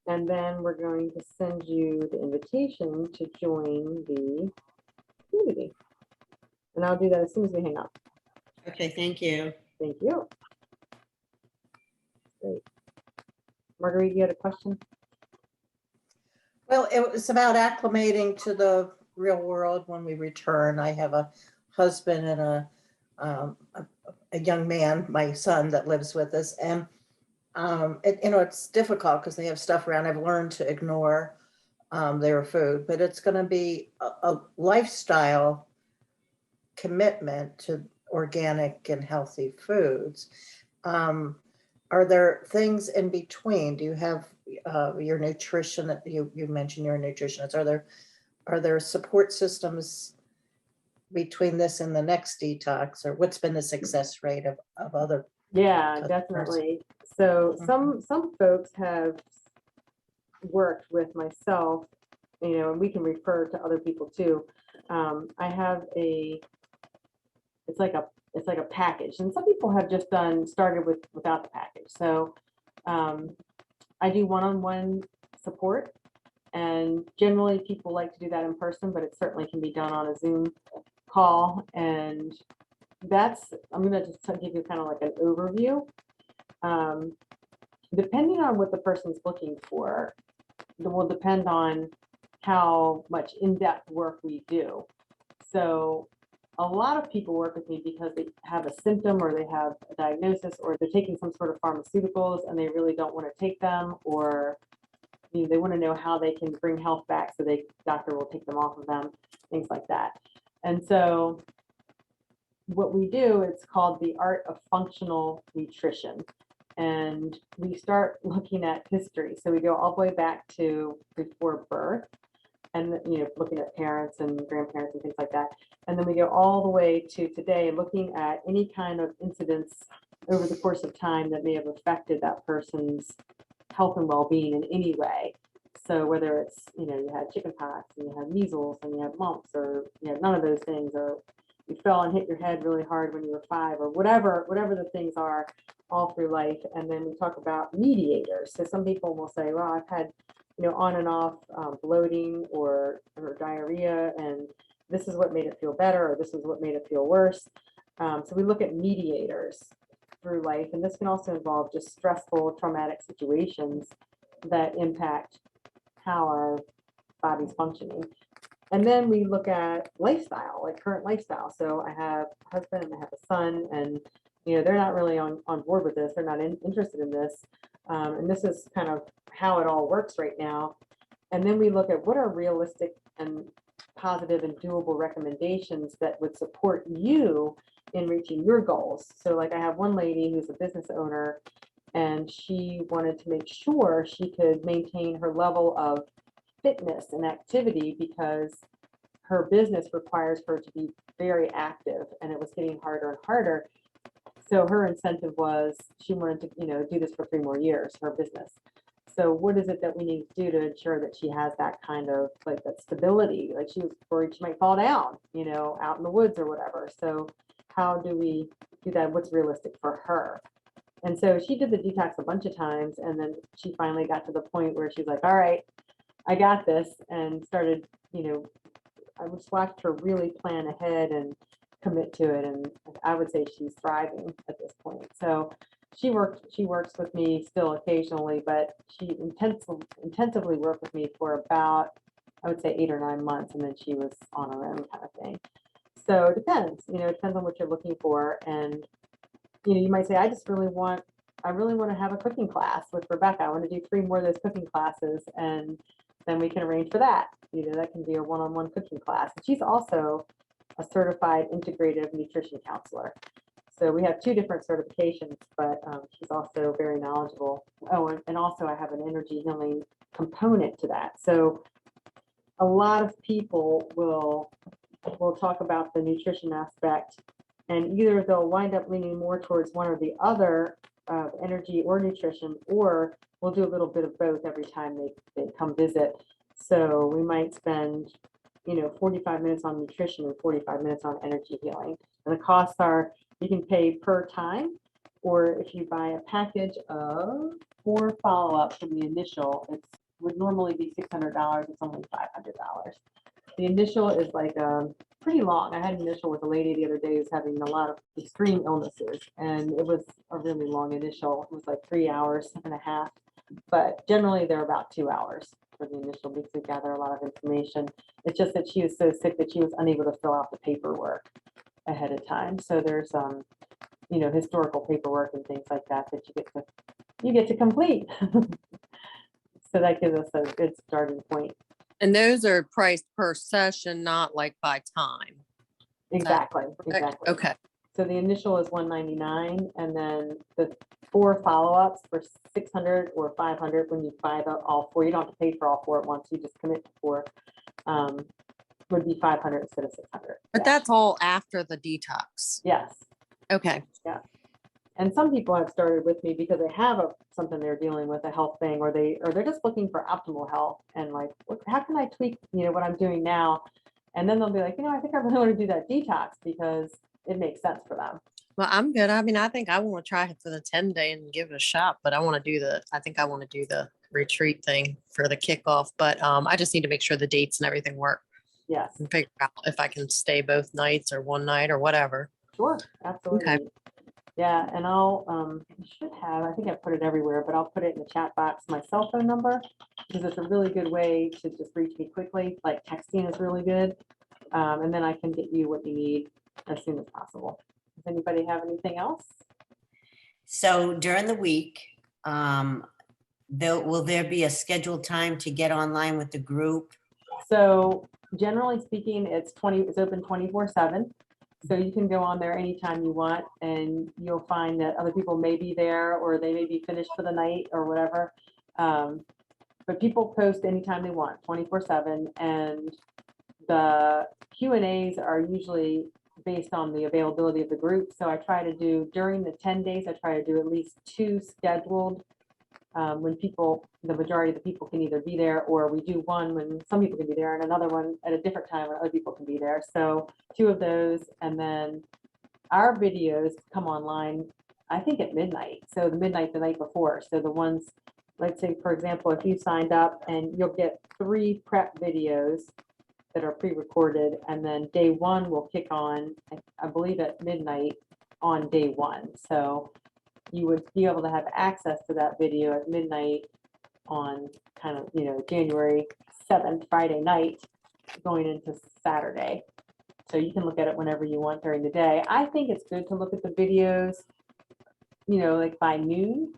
And then we're going to send you the invitation to join the community. And I'll do that as soon as we hang up. Okay, thank you. Thank you. Great. Marguerite, you had a question? Well, it was about acclimating to the real world when we return. I have a husband and a young man, my son, that lives with us, and it's difficult because they have stuff around. I've learned to ignore their food, but it's going to be a lifestyle commitment to organic and healthy foods. Are there things in between? Do you have your nutrition? You mentioned you're a nutritionist. Are there support systems between this and the next detox, or what's been the success rate of other? Yeah, customers? definitely. So some folks have worked with myself, and we can refer to other people too. I have it's like a package, and some people have just started without the package. So I do one-on-one support, and generally people like to do that in person, but it certainly can be done on a Zoom call. And I'm going to just give you kind of like an overview. Depending on what the person's looking for, it will depend on how much in-depth work we do. So a lot of people work with me because they have a symptom or they have a diagnosis or they're taking some sort of pharmaceuticals and they really don't want to take them, or they want to know how they can bring health back so doctor will take them off of them, things like that. And so what we do, it's called the art of functional nutrition. And we start looking at history. So we go all the way back to before birth and, looking at parents and grandparents and things like that. And then we go all the way to today, looking at any kind of incidents over the course of time that may have affected that person's health and well-being in any way. So whether it's, you had chickenpox and you had measles and you had mumps, or you had none of those things, or you fell and hit your head really hard when you were 5, or whatever the things are all through life. And then we talk about mediators. So some people will say, well, I've had, on and off bloating or diarrhea, and this is what made it feel better, or this is what made it feel worse. So we look at mediators through life, and this can also involve just stressful, traumatic situations that impact how our body's functioning. And then we look at lifestyle, like current lifestyle. So I have a husband and I have a son, and they're not really on board with this. They're not interested in this. And this is kind of how it all works right now. And then we look at what are realistic and positive and doable recommendations that would support you in reaching your goals. So like I have one lady who's a business owner, and she wanted to make sure she could maintain her level of fitness and activity because her business requires her to be very active, and it was getting harder and harder. So her incentive was she wanted to, do this for 3 more years, her business. So what is it that we need to do to ensure that she has that kind of like that stability? Like she was worried she might fall down, out in the woods or whatever. So how do we do that? What's realistic for her? And so she did the detox a bunch of times, and then she finally got to the point where she's like, all right, I got this, and started, I just watched her really plan ahead and commit to it. And I would say she's thriving at this point. So she works with me still occasionally, but she intensively worked with me for about, I would say 8 or 9 months. And then she was on her own kind of thing. So it depends, it depends on what you're looking for. And, you might say, I really want to have a cooking class with Rebecca. I want to do 3 more of those cooking classes. And then we can arrange for that. That can be a one-on-one cooking class. And she's also a certified integrative nutrition counselor. So we have 2 different certifications, but she's also very knowledgeable. Oh, and also I have an energy healing component to that. So a lot of people will talk about the nutrition aspect, and either they'll wind up leaning more towards one or the other, energy or nutrition, or we'll do a little bit of both every time they come visit. So we might spend 45 minutes on nutrition and 45 minutes on energy healing. And the costs are, you can pay per time, or if you buy a package of 4 follow-ups from the initial, it would normally be $600. It's only $500. The initial is like pretty long. I had an initial with a lady the other day who's having a lot of extreme illnesses, and it was a really long initial. It was like 3 hours and a half, but generally they're about 2 hours for the initial because we gather a lot of information. It's just that she was so sick that she was unable to fill out the paperwork ahead of time. So there's historical paperwork and things like that that you get to complete. So that gives us a good starting point. And those are priced per session, not like by time. Exactly. Okay. So the initial is $199, and then the 4 follow-ups for $600 or $500 when you buy all 4. You don't have to pay for all 4 at once. You just commit to 4. Would be $500 instead of $600. But that's all after the detox. Yes. Okay. And some people have started with me because they have something they're dealing with, a health thing, or they're just looking for optimal health and like, how can I tweak, what I'm doing now? And then they'll be like, I think I really want to do that detox because it makes sense for them. Well, I'm good. I mean, I think I want to try it for the 10-day and give it a shot, but I want to do the retreat thing for the kickoff, but I just need to make sure the dates and everything work Yes. and figure out if I can stay both nights or one night or whatever. Sure. Absolutely. Okay. Yeah. And I think I put it everywhere, but I'll put it in the chat box, my cell phone number, because it's a really good way to just reach me quickly. Like texting is really good. And then I can get you what you need as soon as possible. Does anybody have anything else? So during the week, will there be a scheduled time to get online with the group? So generally speaking, it's open 24/7. So you can go on there anytime you want, and you'll find that other people may be there, or they may be finished for the night or whatever. But people post anytime they want, 24/7, and the Q&As are usually based on the availability of the group. So I try to do, during the 10 days, I try to do at least 2 scheduled when the majority of the people can either be there, or we do one when some people can be there and another one at a different time when other people can be there. So 2 of those, and then our videos come online, I think at midnight. So the midnight the night before. So the ones, let's say, for example, if you signed up, and you'll get 3 prep videos that are pre-recorded, and then day 1 will kick on, I believe at midnight on day 1. So you would be able to have access to that video at midnight on kind of, January 7th, Friday night, going into Saturday. So you can look at it whenever you want during the day. I think it's good to look at the videos, like by noon,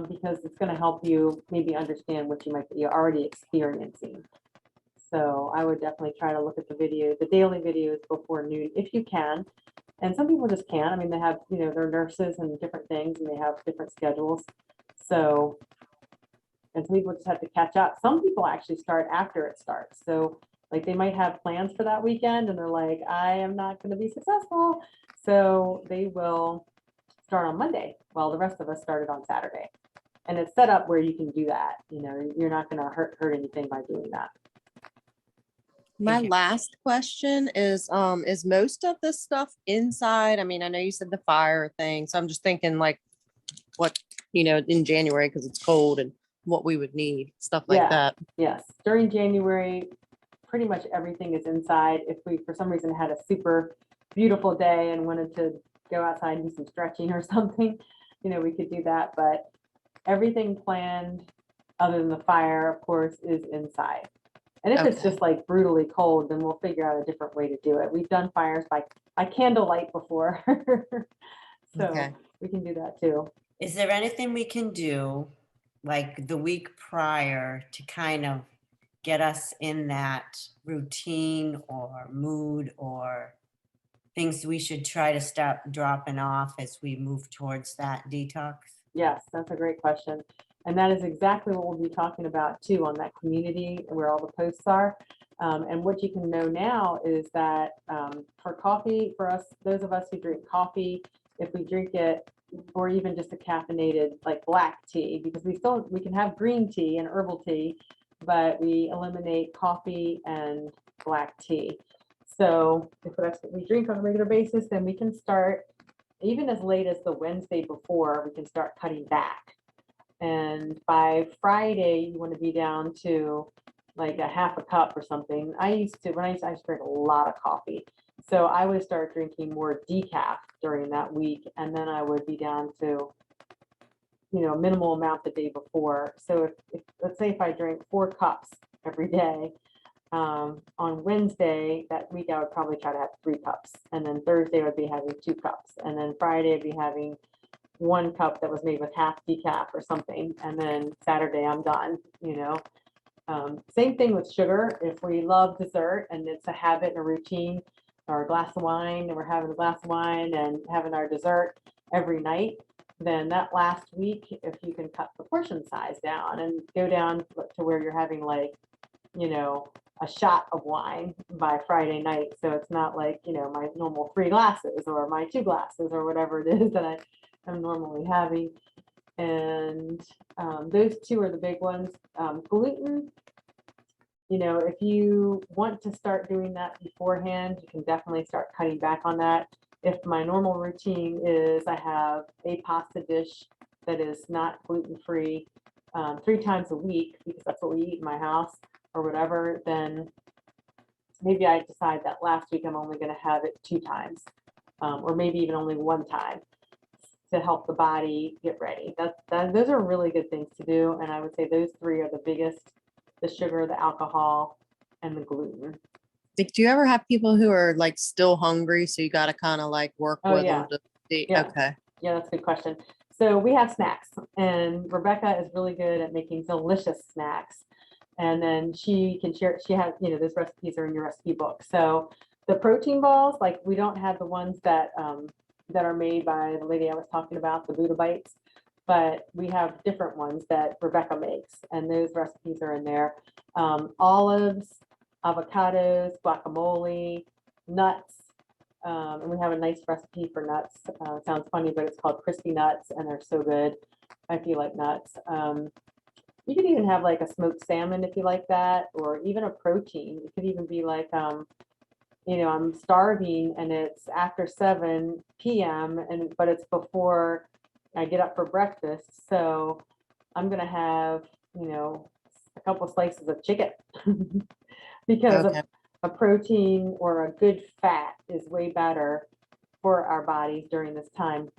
because it's going to help you maybe understand what you might be already experiencing. So I would definitely try to look at the daily videos before noon if you can. And some people just can't. I mean, they have, they're nurses and different things, and they have different schedules. So, and some people just have to catch up. Some people actually start after it starts. So like they might have plans for that weekend, and they're like, I am not going to be successful. So they will start on Monday while the rest of us started on Saturday. And it's set up where you can do that. You're not going to hurt anything by doing that. My last question is most of this stuff inside? I mean, I know you said the fire thing, so I'm just thinking like what, in January, because it's cold, and what we would need, stuff like that. Yes. During January, pretty much everything is inside. If we, for some reason, had a super beautiful day and wanted to go outside and do some stretching or something, we could do that. But everything planned, other than the fire, of course, is inside. And if it's just like brutally cold, then we'll figure out a different way to do it. We've done fires by candlelight before. So we can do that too. Is there anything we can do like the week prior to kind of get us in that routine or mood, or things we should try to start dropping off as we move towards that detox? Yes, that's a great question. And that is exactly what we'll be talking about too, on that community where all the posts are. And what you can know now is that for coffee, for us, those of us who drink coffee, if we drink it, or even just a caffeinated like black tea, because we can have green tea and herbal tea, but we eliminate coffee and black tea. So if that's what we drink on a regular basis, then we can start even as late as the Wednesday before, we can start cutting back. And by Friday, you want to be down to like a half a cup or something. I used to drink a lot of coffee. So I would start drinking more decaf during that week. And then I would be down to, minimal amount the day before. So if let's say if I drink 4 cups every day, on Wednesday that week, I would probably try to have 3 cups. And then Thursday, I would be having 2 cups. And then Friday, I'd be having 1 cup that was made with half decaf or something. And then Saturday, I'm done. Same thing with sugar. If we love dessert and it's a habit and a routine, or a glass of wine, and we're having a glass of wine and having our dessert every night, then that last week, if you can cut the portion size down and go down to where you're having like, a shot of wine by Friday night. So it's not like, my normal 3 glasses or my 2 glasses or whatever it is that I am normally having. And those 2 are the big ones. Gluten, if you want to start doing that beforehand, you can definitely start cutting back on that. If my normal routine is I have a pasta dish that is not gluten-free 3 times a week, because that's what we eat in my house or whatever, then maybe I decide that last week I'm only going to have it 2 times, or maybe even only 1 time to help the body get ready. Those are really good things to do. And I would say those 3 are the biggest: the sugar, the alcohol, and the gluten. Do you ever have people who are like still hungry? So you got to kind of like work Oh, with yeah. them to see. Yeah. Okay. Yeah, that's a good question. So we have snacks, and Rebecca is really good at making delicious snacks. And then she can share, she has, those recipes are in your recipe book. So the protein balls, like we don't have the ones that are made by the lady I was talking about, the Buddha Bites, but we have different ones that Rebecca makes, and those recipes are in there. Olives, avocados, guacamole, nuts, and we have a nice recipe for nuts. It sounds funny, but it's called crispy nuts, and they're so good if you like nuts. You could even have like a smoked salmon if you like that, or even a protein. It could even be like, I'm starving and it's after 7 p.m. but it's before I get up for breakfast. So I'm gonna have, a couple slices of chicken because Okay. a protein or a good fat is way better for our bodies during this time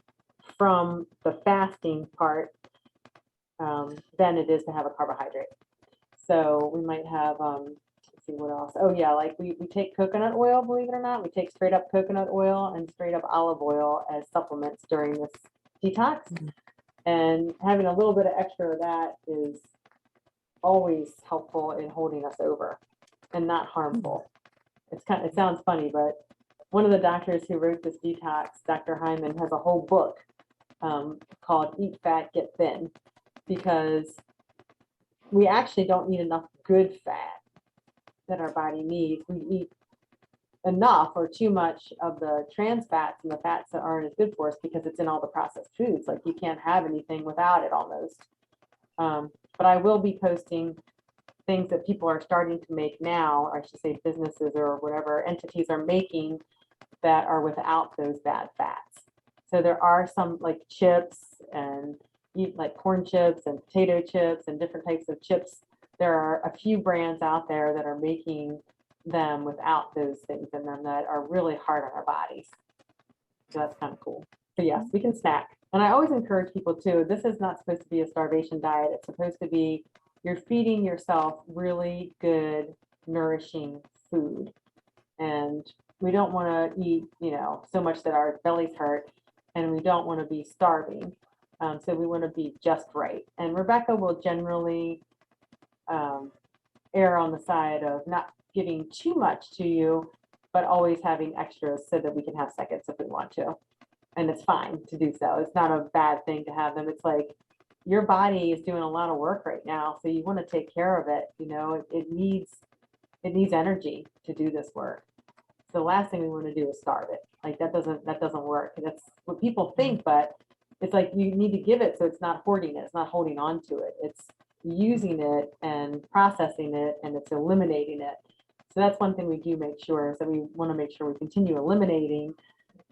from the fasting part than it is to have a carbohydrate. So we might have, let's see what else. Oh yeah, like we take coconut oil, believe it or not. We take straight up coconut oil and straight up olive oil as supplements during this detox. And having a little bit of extra of that is always helpful in holding us over and not harmful. It sounds funny, but one of the doctors who wrote this detox, Dr. Hyman, has a whole book called Eat Fat, Get Thin, because we actually don't eat enough good fat that our body needs. We eat enough or too much of the trans fats and the fats that aren't as good for us because it's in all the processed foods. Like you can't have anything without it almost. But I will be posting things that people are starting to make now, or I should say businesses or whatever entities are making that are without those bad fats. So there are some like chips and like corn chips and potato chips and different types of chips. There are a few brands out there that are making them without those things in them that are really hard on our bodies. So that's kind of cool. So yes, we can snack. And I always encourage people too, this is not supposed to be a starvation diet. It's supposed to be, you're feeding yourself really good, nourishing food. And we don't want to eat, so much that our bellies hurt, and we don't want to be starving. So we want to be just right. And Rebecca will generally err on the side of not giving too much to you, but always having extras so that we can have seconds if we want to. And it's fine to do so. It's not a bad thing to have them. It's like your body is doing a lot of work right now, so you want to take care of it. It needs energy to do this work. So the last thing we want to do is starve it. Like that doesn't work. That's what people think, but it's like you need to give it so it's not hoarding it. It's not holding on to it. using it and processing it, and it's eliminating it. So that's one thing we do make sure, is that we want to make sure we continue eliminating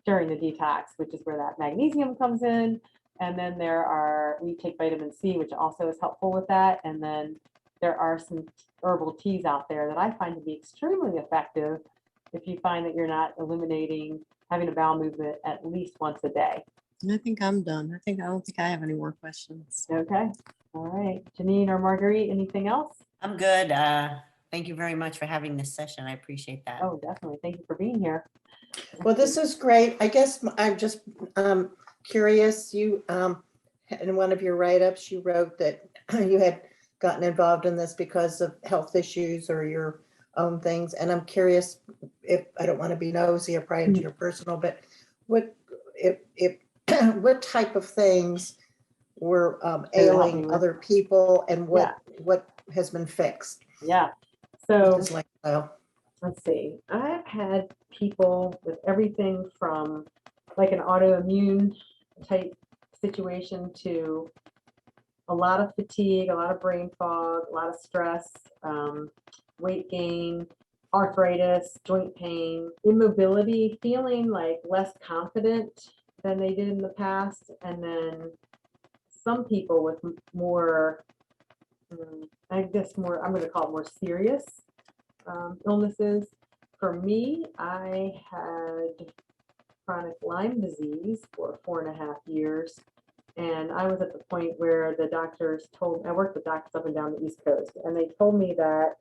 during the detox, which is where that magnesium comes in. And then we take vitamin C, which also is helpful with that. And then there are some herbal teas out there that I find to be extremely effective if you find that you're not eliminating having a bowel movement at least once a day. I think I'm done. I don't think I have any more questions. Okay. All right. Janine or Marguerite, anything else? I'm good. Thank you very much for having this session. I appreciate that. Oh, definitely. Thank you for being here. Well, this is great. I guess I'm just curious. You, in one of your write-ups, you wrote that you had gotten involved in this because of health issues or your own things. And I'm curious, if I don't want to be nosy or pry into your personal, but what what type of things were ailing other people, and what has been fixed? Yeah. So Just lifestyle. let's see. I've had people with everything from like an autoimmune type situation to a lot of fatigue, a lot of brain fog, a lot of stress, weight gain, arthritis, joint pain, immobility, feeling like less confident than they did in the past. And then some people with more, I guess more, I'm going to call it more serious illnesses. For me, I had chronic Lyme disease for 4.5 years. And I was at the point where the doctors I worked with doctors up and down the East Coast, and they told me that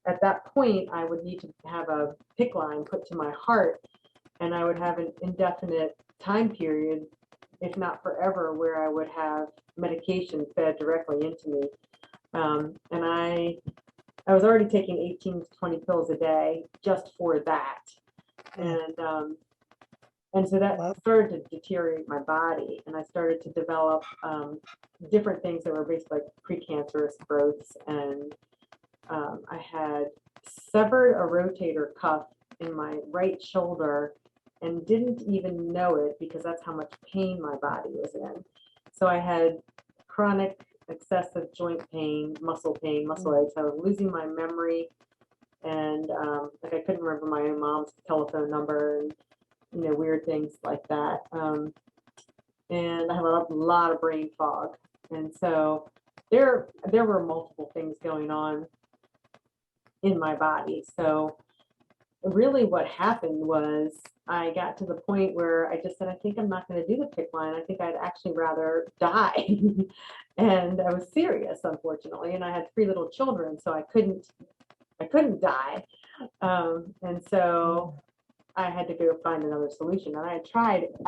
at that point, I would need to have a PICC line put to my heart, and I would have an indefinite time period, if not forever, where I would have medication fed directly into me. And I was already taking 18 to 20 pills a day just for that. And so that started to deteriorate my body, and I started to develop different things that were basically like precancerous growths. And I had severed a rotator cuff in my right shoulder and didn't even know it because that's how much pain my body was in. So I had chronic excessive joint pain, muscle aches. I was losing my memory, and like I couldn't remember my own mom's telephone number, and weird things like that. And I have a lot of brain fog. And so there were multiple things going on in my body. So really what happened was I got to the point where I just said, I think I'm not going to do the PICC line. I think I'd actually rather die. And I was serious, unfortunately. And I had 3 little children, so I couldn't die. And so I had to go find another solution. And I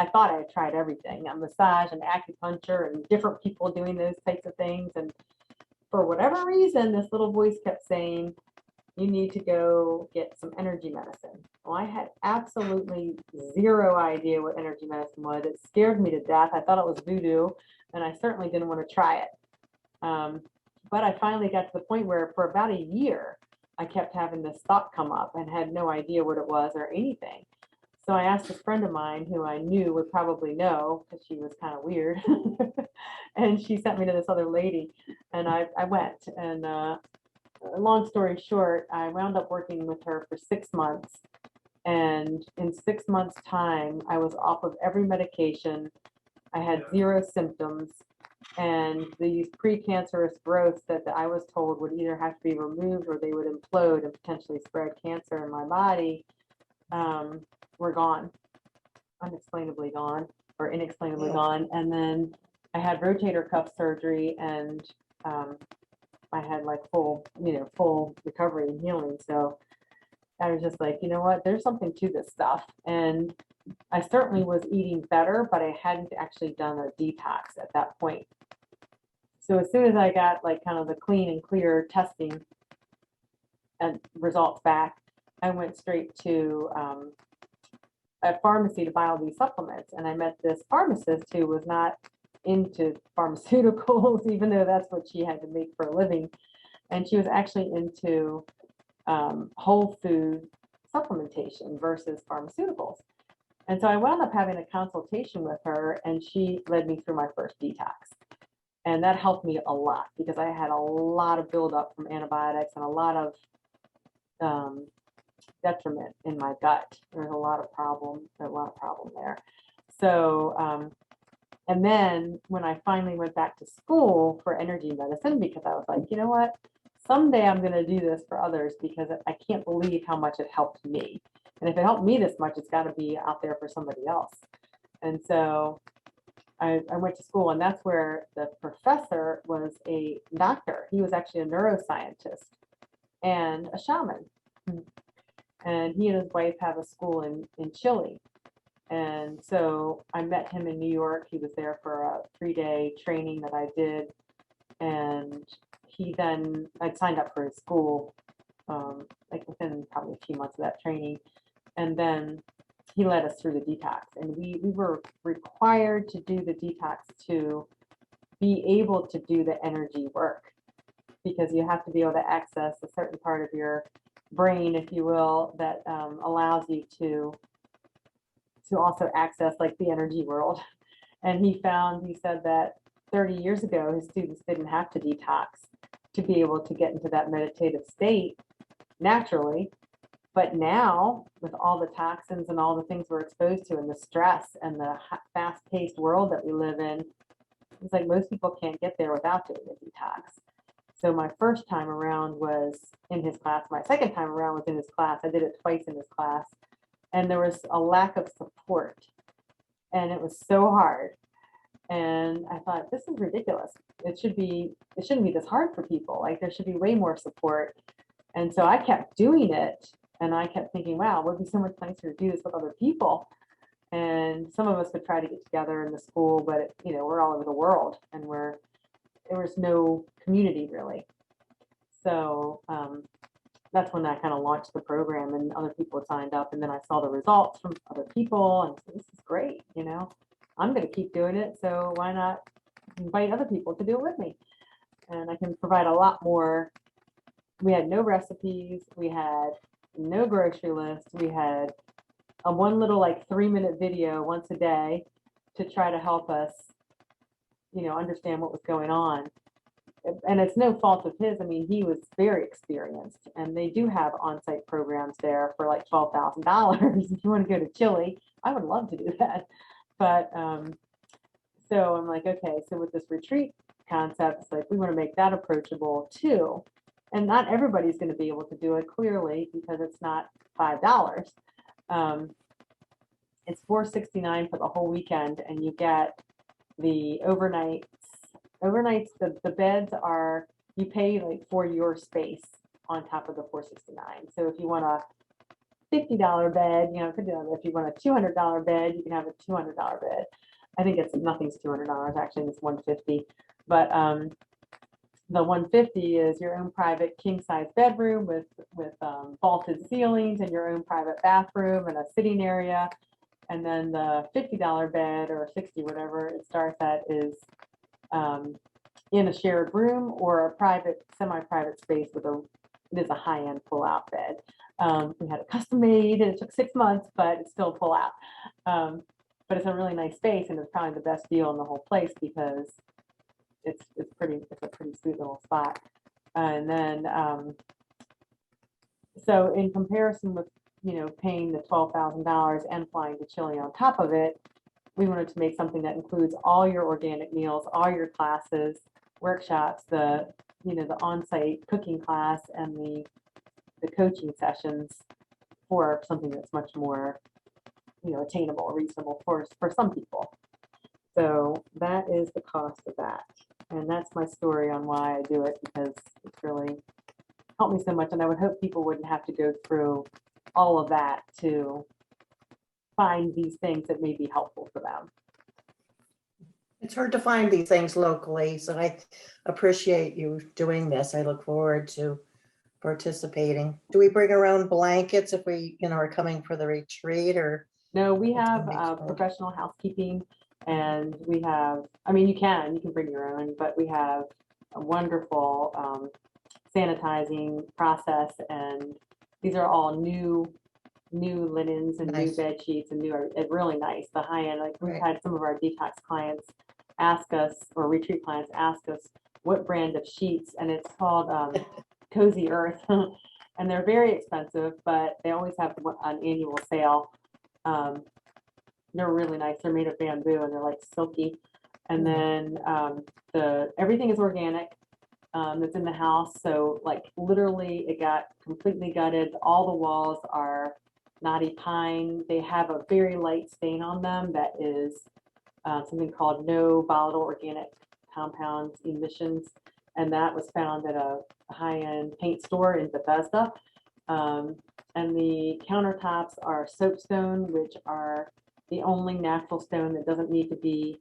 thought I had tried everything, a massage and acupuncture and different people doing those types of things. And for whatever reason, this little voice kept saying, you need to go get some energy medicine. Well, I had absolutely zero idea what energy medicine was. It scared me to death. I thought it was voodoo, and I certainly didn't want to try it. But I finally got to the point where for about a year, I kept having this thought come up and had no idea what it was or anything. So I asked a friend of mine who I knew would probably know, because she was kind of weird. And she sent me to this other lady, and I went. And long story short, I wound up working with her for 6 months. And in 6 months' time, I was off of every medication. I had 0 symptoms. And these precancerous growths that I was told would either have to be removed or they would implode and potentially spread cancer in my body were gone, unexplainably gone or inexplainably gone. And then I had rotator cuff surgery, and I had like full recovery and healing. So I was just like, you know what, there's something to this stuff. And I certainly was eating better, but I hadn't actually done a detox at that point. So as soon as I got like kind of the clean and clear testing and results back, I went straight to a pharmacy to buy all these supplements. And I met this pharmacist who was not into pharmaceuticals, even though that's what she had to make for a living. And she was actually into whole food supplementation versus pharmaceuticals. And so I wound up having a consultation with her, and she led me through my first detox. And that helped me a lot because I had a lot of buildup from antibiotics and a lot of detriment in my gut. There's a lot of problem there. So, and then when I finally went back to school for energy medicine, because I was like, you know what, someday I'm going to do this for others because I can't believe how much it helped me. And if it helped me this much, it's got to be out there for somebody else. And so I went to school, and that's where the professor was a doctor. He was actually a neuroscientist and a shaman. And he and his wife have a school in Chile. And so I met him in New York. He was there for a 3-day training that I did. And I'd signed up for his school, like within probably a few months of that training. And then he led us through the detox. And we were required to do the detox to be able to do the energy work, because you have to be able to access a certain part of your brain, if you will, that allows you to also access like the energy world. And he said that 30 years ago, his students didn't have to detox to be able to get into that meditative state naturally. But now, with all the toxins and all the things we're exposed to and the stress and the fast-paced world that we live in, it's like most people can't get there without doing a detox. So my first time around was in his class. My second time around was in his class. I did it twice in his class. And there was a lack of support. And it was so hard. And I thought, this is ridiculous. It shouldn't be this hard for people. Like, there should be way more support. And so I kept doing it. And I kept thinking, wow, it would be so much nicer to do this with other people. And some of us would try to get together in the school, but we're all over the world, and there was no community really. So that's when I kind of launched the program, and other people signed up, and then I saw the results from other people, and said, this is great. I'm going to keep doing it. So why not invite other people to do it with me? And I can provide a lot more. We had no recipes. We had no grocery list. We had a one little like 3-minute video once a day to try to help us, understand what was going on. And it's no fault of his. I mean, he was very experienced, and they do have on-site programs there for like $12,000. If you want to go to Chile, I would love to do that. But so I'm like, okay, so with this retreat concept, it's like we want to make that approachable too. And not everybody's going to be able to do it, clearly, because it's not $5. It's $4.69 for the whole weekend, and you get the overnights. The beds are, you pay like for your space on top of the $4.69. So if you want a $50 bed, if you want a $200 bed, you can have a $200 bed. I think nothing's $200, actually it's $150. But the $150 is your own private king size bedroom with vaulted ceilings, and your own private bathroom and a sitting area. And then the $50 bed, or $60, whatever it starts at, is in a shared room or a private, semi-private space it is a high-end pull-out bed. We had it custom made, and it took 6 months, but it's still pull-out. But it's a really nice space, and it's probably the best deal in the whole place because it's a pretty sweet little spot. And then so in comparison with paying the $12,000 and flying to Chile on top of it, we wanted to make something that includes all your organic meals, all your classes, workshops, the on-site cooking class, and the coaching sessions for something that's much more attainable, reasonable for some people. So that is the cost of that. And that's my story on why I do it, because it's really helped me so much. And I would hope people wouldn't have to go through all of that to find these things that may be helpful for them. It's hard to find these things locally, so I appreciate you doing this. I look forward to participating. Do we bring our own blankets if we, are coming for the retreat, or? No, we have professional housekeeping, and we have, you can bring your own, but we have a wonderful sanitizing process, and these are all new linens and new bed sheets and really nice, the high end. Like we've had some of our detox clients ask us, or retreat clients ask us what brand of sheets, and it's called Cozy Earth. And they're very expensive, but they always have an annual sale. They're really nice. They're made of bamboo and they're like silky. And then everything is organic. That's in the house. So like literally it got completely gutted. All the walls are knotty pine. They have a very light stain on them that is something called no volatile organic compounds emissions. And that was found at a high-end paint store in Bethesda. And the countertops are soapstone, which are the only natural stone that doesn't need to be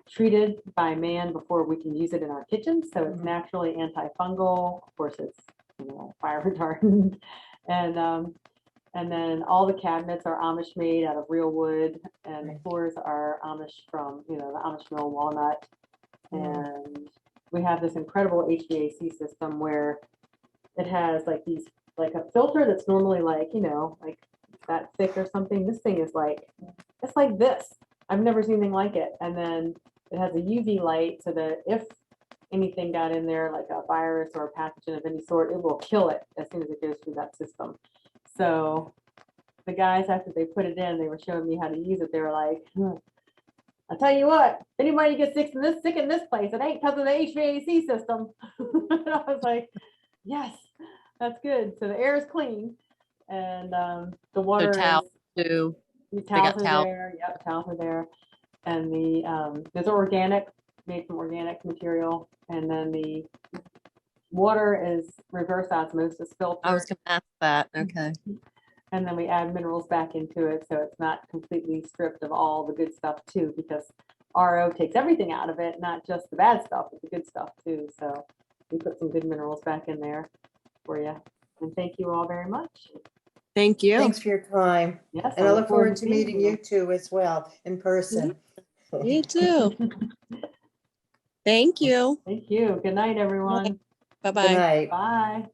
treated by man before we can use it in our kitchen. So it's naturally antifungal. Of course, it's fire retardant. And then all the cabinets are Amish made out of real wood, and the floors are Amish from the Amish mill walnut. And we have this incredible HVAC system where it has like a filter that's normally like that thick or something. This thing is like, it's like this. I've never seen anything like it. And then it has a UV light so that if anything got in there, like a virus or a pathogen of any sort, it will kill it as soon as it goes through that system. So the guys, after they put it in, they were showing me how to use it. They were like, I'll tell you what, if anybody gets sick in this place, it ain't because of the HVAC system. And I was like, yes, that's good. So the air is clean, and the water towels is, too. the They got towels are towels. there. Yep, towels are there. And the there's organic, made from organic material, and then the water is reverse osmosis filter. I was going to ask that. Okay. And then we add minerals back into it, so it's not completely stripped of all the good stuff too, because RO takes everything out of it, not just the bad stuff, but the good stuff too. So we put some good minerals back in there for you. And thank you all very much. Thank you. Thanks for your time. Yes, And I look forward to seeing meeting you too as well in person. Me too. Thank you. Thank you. Good night, everyone. Bye Good bye. night. Bye.